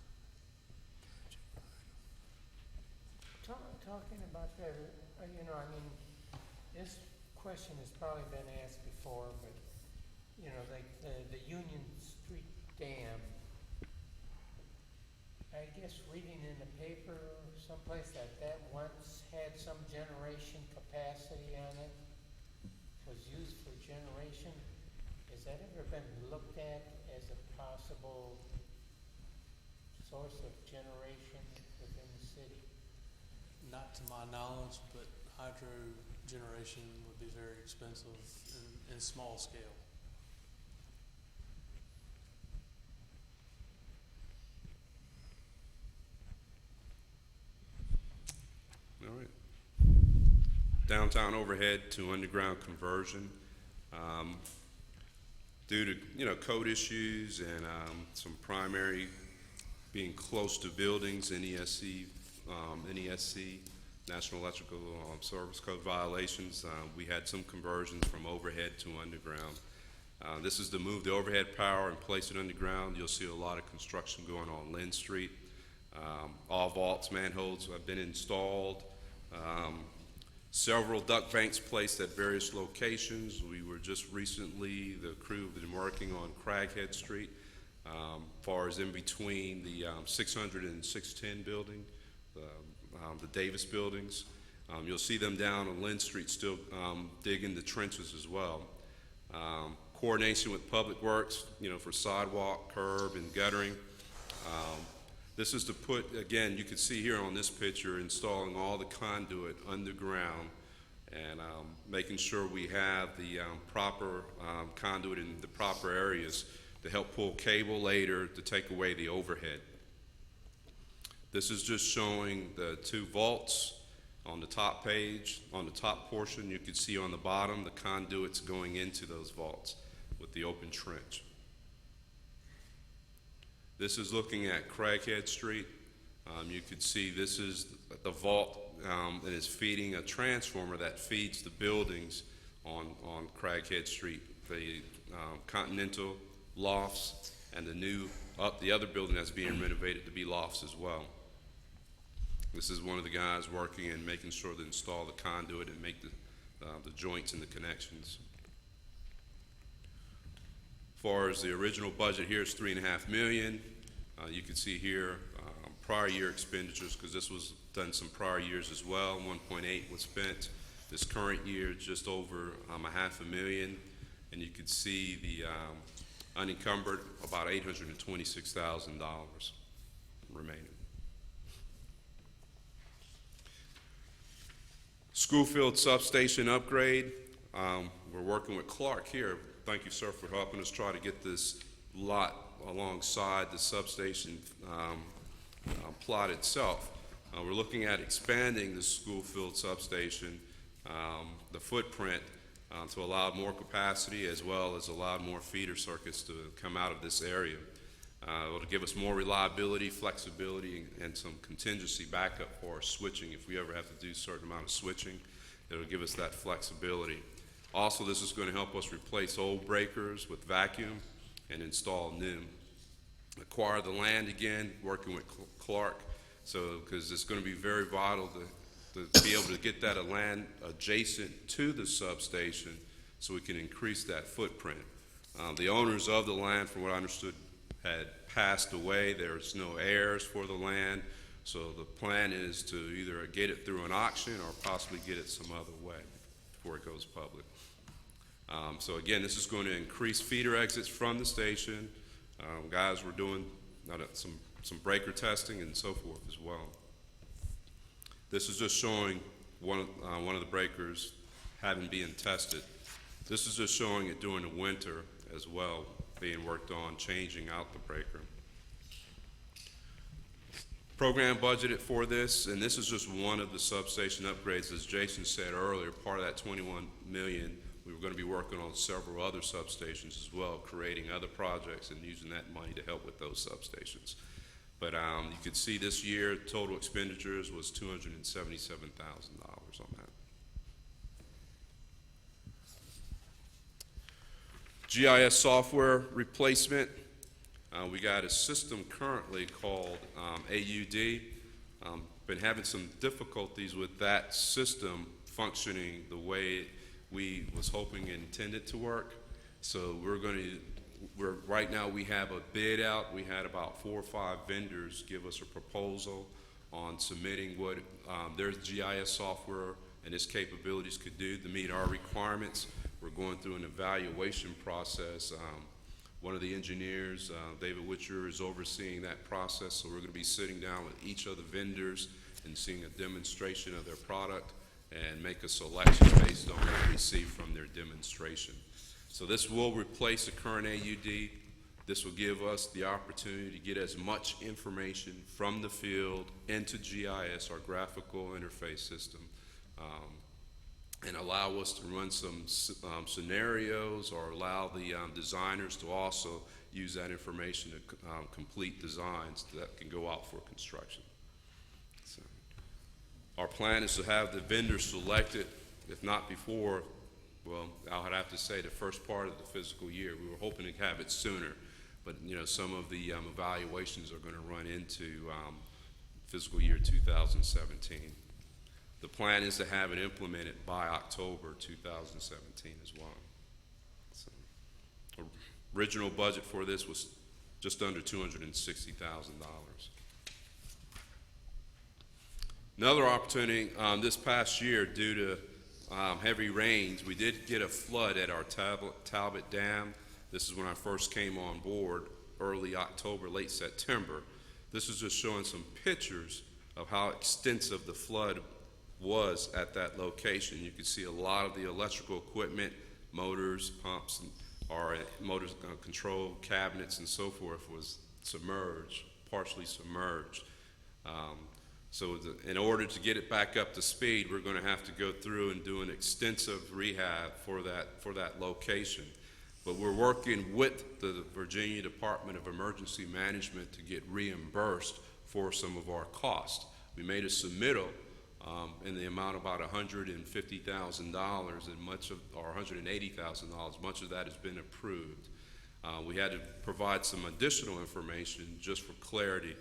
S6: Talking about that, this question has probably been asked before, but, like the Union Street Dam, I guess reading in the paper someplace that once had some generation capacity on it, was used for generation. Has that ever been looked at as a possible source of generation within the city?
S3: Not to my knowledge, but hydro generation would be very expensive in small scale.
S13: All right. Downtown overhead to underground conversion. Due to, code issues and some primary being close to buildings, NESC, National Electrical Service Code violations, we had some conversions from overhead to underground. This is to move the overhead power and place it underground. You'll see a lot of construction going on Lynn Street. All vaults, manholes have been installed. Several duct banks placed at various locations. We were just recently, the crew have been working on Craghead Street, far as in between the 600 and 610 building, the Davis buildings. You'll see them down on Lynn Street still digging the trenches as well. Coordination with Public Works, for sidewalk, curb, and guttering. This is to put, again, you can see here on this picture, installing all the conduit underground and making sure we have the proper conduit in the proper areas to help pull cable later to take away the overhead. This is just showing the two vaults on the top page. On the top portion, you can see on the bottom the conduits going into those vaults with the open trench. This is looking at Craghead Street. You can see this is the vault that is feeding a transformer that feeds the buildings on Craghead Street, the Continental lofts and the other building that's being renovated to be lofts as well. This is one of the guys working and making sure to install the conduit and make the joints and the connections. As far as the original budget here is $3.5 million. You can see here prior year expenditures, because this was done some prior years as well. 1.8 was spent. This current year, just over $500,000, and you can see the unencumbered about $826,000 remaining. Schoolfield substation upgrade. We're working with Clark here. Thank you, sir, for helping us try to get this lot alongside the substation plot itself. We're looking at expanding the Schoolfield substation, the footprint, to allow more capacity as well as allow more feeder circuits to come out of this area. It'll give us more reliability, flexibility, and some contingency backup for our switching. If we ever have to do a certain amount of switching, it'll give us that flexibility. Also, this is going to help us replace old breakers with vacuum and install new. Acquire the land again, working with Clark, because it's going to be very vital to be able to get that land adjacent to the substation so we can increase that footprint. The owners of the land, from what I understood, had passed away. There's no heirs for the land, so the plan is to either get it through an auction or possibly get it some other way before it goes public. So again, this is going to increase feeder exits from the station. Guys were doing some breaker testing and so forth as well. This is just showing one of the breakers having been tested. This is just showing it during the winter as well, being worked on, changing out the breaker. Program budgeted for this, and this is just one of the substation upgrades. As Jason said earlier, part of that $21 million, we were going to be working on several other substations as well, creating other projects and using that money to help with those substations. But you could see this year, total expenditures was $277,000 on that. GIS software replacement. We got a system currently called AUD. Been having some difficulties with that system functioning the way we was hoping and intended to work. So right now we have a bid out. We had about 4 or 5 vendors give us a proposal on submitting what their GIS software and its capabilities could do to meet our requirements. We're going through an evaluation process. One of the engineers, David Witcher, is overseeing that process, so we're going to be sitting down with each of the vendors and seeing a demonstration of their product and make a selection based on what we see from their demonstration. So this will replace the current AUD. This will give us the opportunity to get as much information from the field into GIS, our graphical interface system, and allow us to run some scenarios, or allow the designers to also use that information to complete designs that can go out for construction. So our plan is to have the vendor selected, if not before, well, I would have to say the first part of the fiscal year. We were hoping to have it sooner, but some of the evaluations are going to run into fiscal year 2017. The plan is to have it implemented by October 2017 as well. So, original budget for this was just under $260,000. Another opportunity this past year, due to heavy rains, we did get a flood at our Talbot Dam. This is when I first came on board, early October, late September. This is just showing some pictures of how extensive the flood was at that location. You can see a lot of the electrical equipment, motors, pumps, or motor control cabinets and so forth was submerged, partially submerged. So in order to get it back up to speed, we're going to have to go through and do an extensive rehab for that location. But we're working with the Virginia Department of Emergency Management to get reimbursed for some of our costs. We made a submittal in the amount of about $150,000, and or $180,000. Much of that has been approved. We had to provide some additional information just for clarity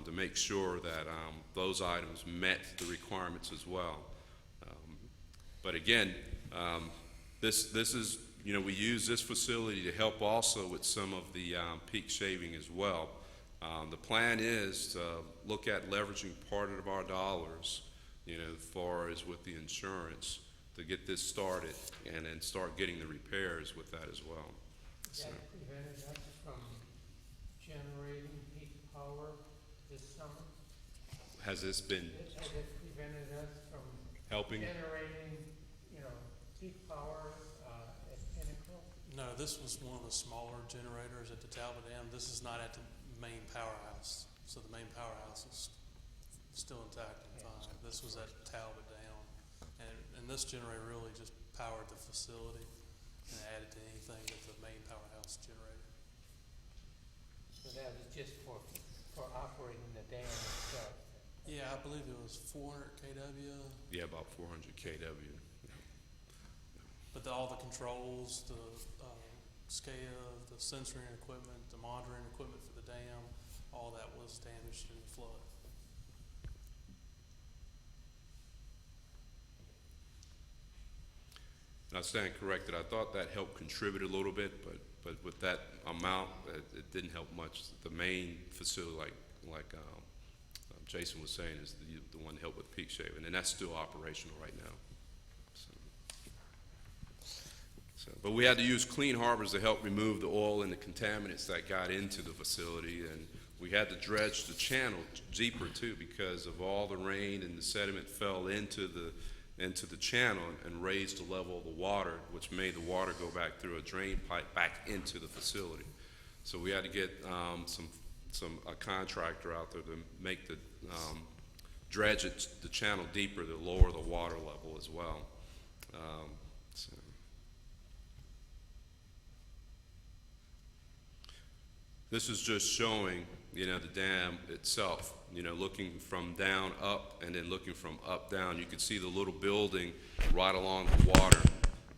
S13: to make sure that those items met the requirements as well. But again, this is, we use this facility to help also with some of the peak shaving as well. The plan is to look at leveraging part of our dollars, as far as with the insurance, to get this started and then start getting the repairs with that as well.
S6: That prevented us from generating peak power this summer?
S13: Has this been
S6: Has it prevented us from
S13: helping?
S6: generating, peak power at Pinnacle?
S3: No, this was one of the smaller generators at the Talbot Dam. This is not at the main powerhouse. So the main powerhouse is still intact and fine. This was at Talbot Dam. And this generator really just powered the facility and added to anything that the main powerhouse generated.
S6: So that was just for operating the dam itself?
S3: Yeah, I believe it was 400 kW.
S13: Yeah, about 400 kW.
S3: But all the controls, the SCADA, the sensoring equipment, the monitoring equipment for the dam, all that was damaged in the flood.
S13: And I stand corrected, I thought that helped contribute a little bit, but with that amount, it didn't help much. The main facility, like Jason was saying, is the one that helped with peak shaving, and that's still operational right now. But we had to use Clean Harbors to help remove the oil and the contaminants that got into the facility, and we had to dredge the channel deeper too, because of all the rain and the sediment fell into the channel and raised the level of the water, which made the water go back through a drain pipe back into the facility. So we had to get a contractor out there to make the dredge the channel deeper to lower the water level as well. So. This is just showing, the dam itself, looking from down up and then looking from up down. You can see the little building right along the water.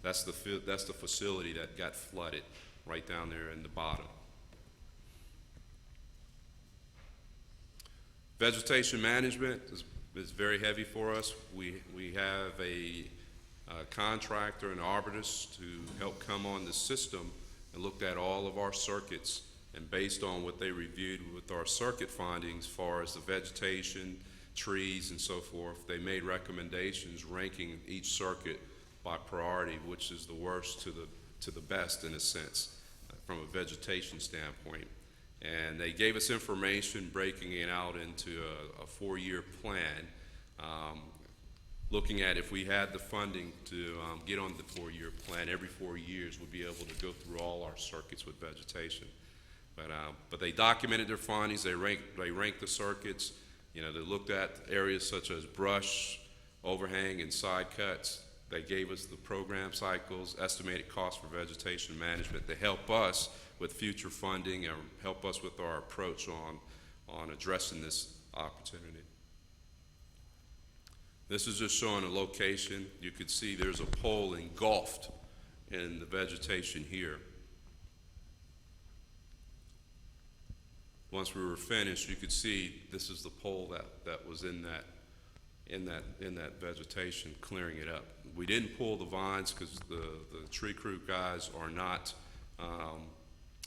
S13: That's the facility that got flooded right down there in the bottom. Vegetation management is very heavy for us. We have a contractor, an arborist, to help come on the system and looked at all of our circuits. And based on what they reviewed with our circuit findings, as far as the vegetation, trees, and so forth, they made recommendations ranking each circuit by priority, which is the worst to the best in a sense, from a vegetation standpoint. And they gave us information breaking it out into a 4-year plan, looking at if we had the funding to get on the 4-year plan, every 4 years we'd be able to go through all our circuits with vegetation. But they documented their findings. They ranked the circuits. They looked at areas such as brush, overhang, and side cuts. They gave us the program cycles, estimated cost for vegetation management to help us with future funding and help us with our approach on addressing this opportunity. This is just showing a location. You could see there's a pole engulfed in the vegetation here. Once we were finished, you could see this is the pole that was in that vegetation, clearing it up. We didn't pull the vines because the tree crew guys are not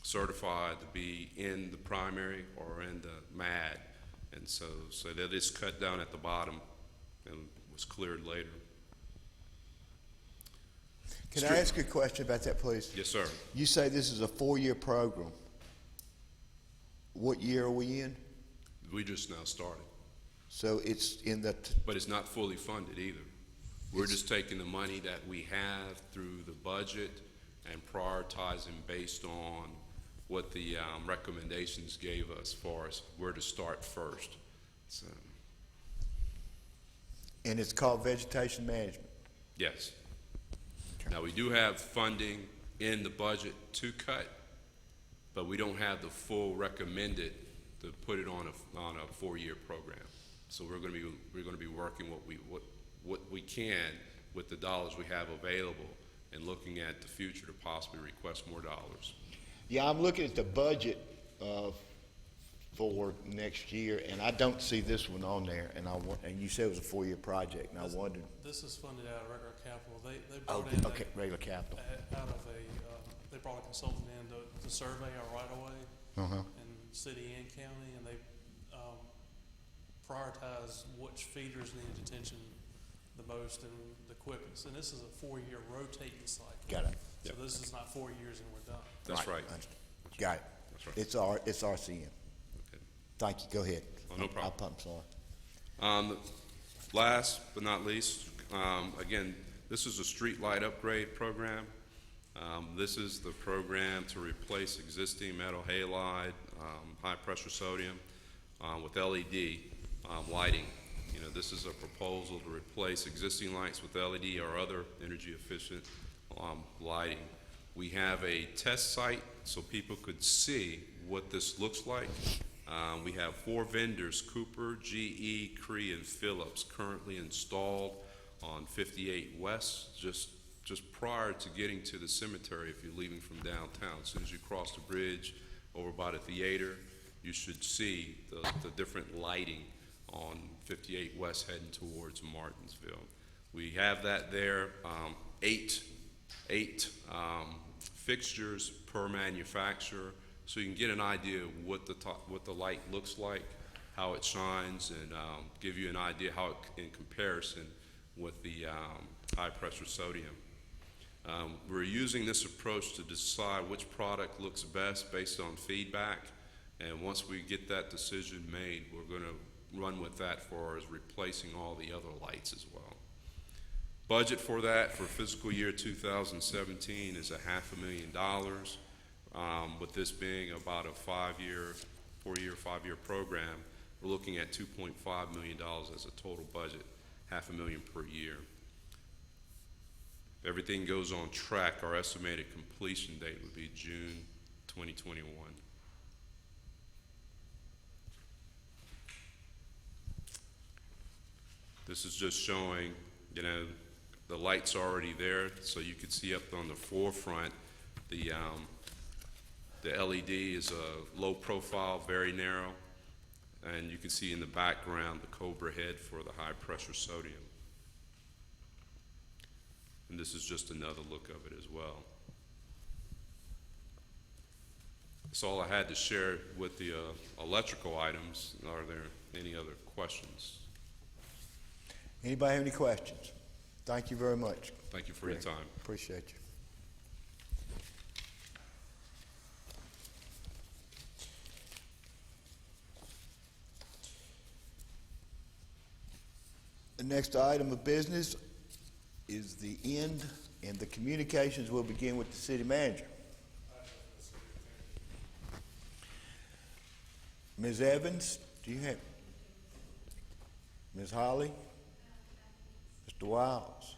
S13: certified to be in the primary or in the MAD, and so that is cut down at the bottom and was cleared later.
S1: Can I ask you a question about that, please?
S13: Yes, sir.
S1: You say this is a 4-year program. What year are we in?
S13: We just now started.
S1: So it's in the...
S13: But it's not fully funded either. We're just taking the money that we have through the budget and prioritizing based on what the recommendations gave us as far as where to start first. So.
S1: And it's called vegetation management?
S13: Yes. Okay. Now, we do have funding in the budget to cut, but we don't have the full recommended to put it on a 4-year program. So we're going to be working what we can with the dollars we have available and looking at the future to possibly request more dollars.
S1: Yeah, I'm looking at the budget for next year, and I don't see this one on there. And you said it was a 4-year project, and I wondered.
S3: This is funded out of regular capital. They
S1: Oh,
S3: brought in
S1: okay, regular capital.
S3: they brought a consultant in to survey our right-of-way in city and county, and they prioritize which feeders need attention the most and the quickest. And this is a 4-year rotating cycle.
S1: Got it.
S3: So this is not 4 years and we're done.
S13: That's right.
S1: Got it.
S13: That's right.
S1: It's RCM.
S13: Okay.
S1: Thank you. Go ahead.
S13: Oh, no problem.
S1: I'm sorry.
S13: Last but not least, again, this is a street light upgrade program. This is the program to replace existing metal halide, high pressure sodium with LED lighting. This is a proposal to replace existing lights with LED or other energy efficient lighting. We have a test site so people could see what this looks like. We have 4 vendors, Cooper, GE, Cree, and Phillips, currently installed on 58 West, just prior to getting to the cemetery if you're leaving from downtown. As soon as you cross the bridge over by the theater, you should see the different lighting on 58 West heading towards Martinsville. We have that there. 8 8 fixtures per manufacturer, so you can get an idea of what the light looks like, how it shines, and give you an idea how it in comparison with the high pressure sodium. We're using this approach to decide which product looks best based on feedback, and once we get that decision made, we're going to run with that for as replacing all the other lights as well. Budget for that for fiscal year 2017 is $500,000. With this being about a 4-year program, we're looking at $2.5 million as a total budget, $500,000 per year. If everything goes on track, our estimated completion date would be June 2021. This is just showing, the light's already there, so you can see up on the forefront, the LED is a low profile, very narrow, and you can see in the background the Cobra head for the high pressure sodium. And this is just another look of it as well. That's all I had to share with the electrical items. Are there any other questions?
S1: Anybody have any questions? Thank you very much.
S13: Thank you for your time.
S1: Appreciate you. The next item of business is the end, and the communications will begin with the city manager. Ms. Evans, do you have? Ms. Holly? Mr. Wiles?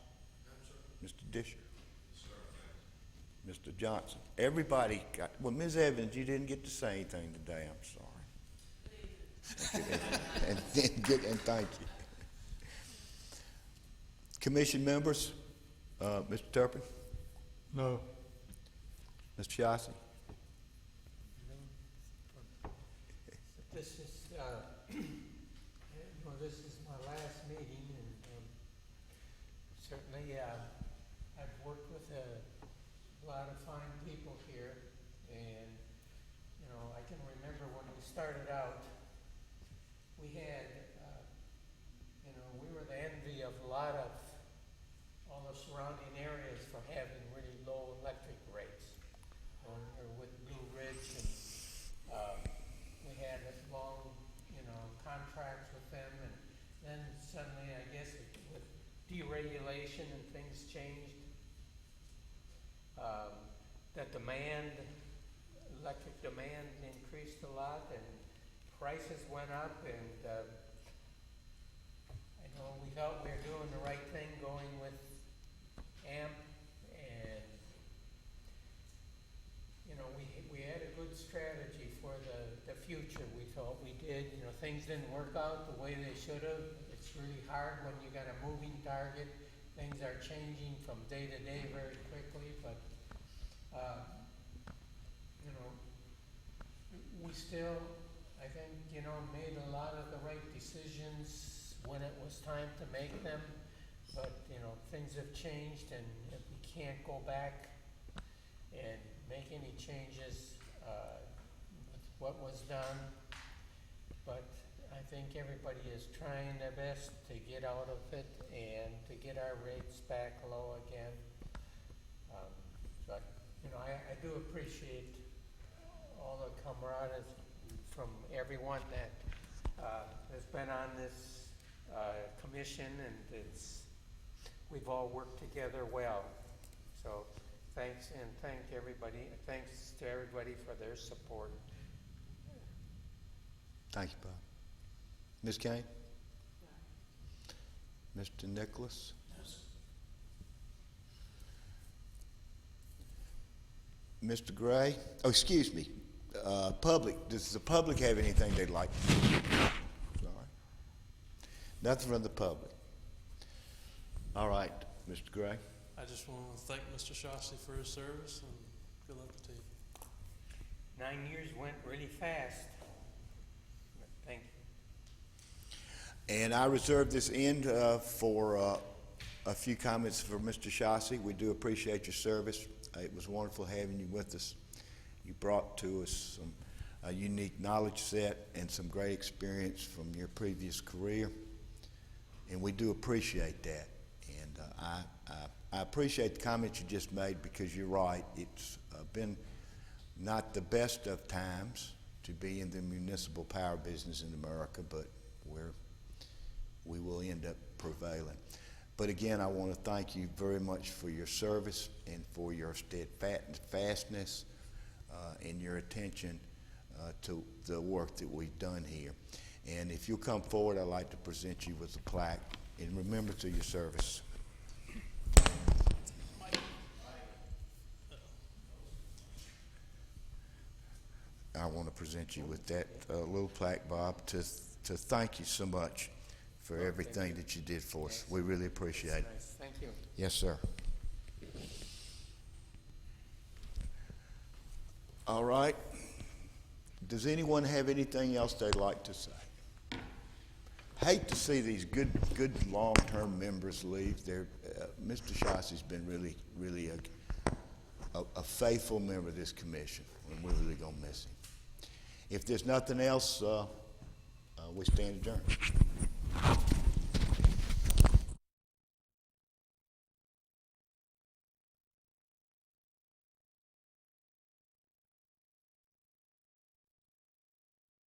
S1: Mr. Disher? Mr. Johnson? Everybody got, well, Ms. Evans, you didn't get to say anything today, I'm sorry. and thank you. Commission members, Mr. Turpin?
S7: No.
S1: Mr. Shossi?
S6: This is, this is my last meeting, and certainly I've worked with a lot of fine people here, and, I can remember when we started out, we had, we were the envy of a lot of all the surrounding areas for having really low electric rates. Or with Blue Ridge, and we had long, contracts with them, and then suddenly, I guess, with deregulation and things changed, the demand, electric demand increased a lot, and prices went up, and I know we thought we were doing the right thing going with AMP, and we had a good strategy for the future. We thought we did. Things didn't work out the way they should have. It's really hard when you got a moving target. Things are changing from day to day very quickly, but we still, I think, made a lot of the right decisions when it was time to make them. But, things have changed, and if we can't go back and make any changes with what was done. But I think everybody is trying their best to get out of it and to get our rates back low again. But, I do appreciate all the camaraderie from everyone that has been on this commission, and we've all worked together well. So thanks to everybody for their support.
S1: Thank you, Bob. Ms. Kane? Mr. Nicholas? Mr. Gray? Oh, excuse me. Public, does the public have anything they'd like to say? Sorry. Nothing from the public. All right, Mr. Gray.
S3: I just want to thank Mr. Shossi for his service, and good luck to you.
S6: 9 years went really fast. Thank you.
S1: And I reserve this end for A few comments for Mr. Shossi. We do appreciate your service. It was wonderful having you with us. You brought to us a unique knowledge set and some great experience from your previous career, and we do appreciate that. And I appreciate the comments you just made, because you're right. It's been not the best of times to be in the municipal power business in America, but we will end up prevailing. But again, I want to thank you very much for your service and for your steadfastness and your attention to the work that we've done here. And if you'll come forward, I'd like to present you with a plaque in remembrance of your service. I want to present you with that little plaque, Bob, to thank you so much for everything that you did for us. We really appreciate it.
S6: Nice, thank you.
S1: Yes, sir. All right. Does anyone have anything else they'd like to say? Hate to see these good long-term members leave. Mr. Shossi's been really a faithful member of this commission, and we're really gonna miss him. If there's nothing else, we stand adjourned.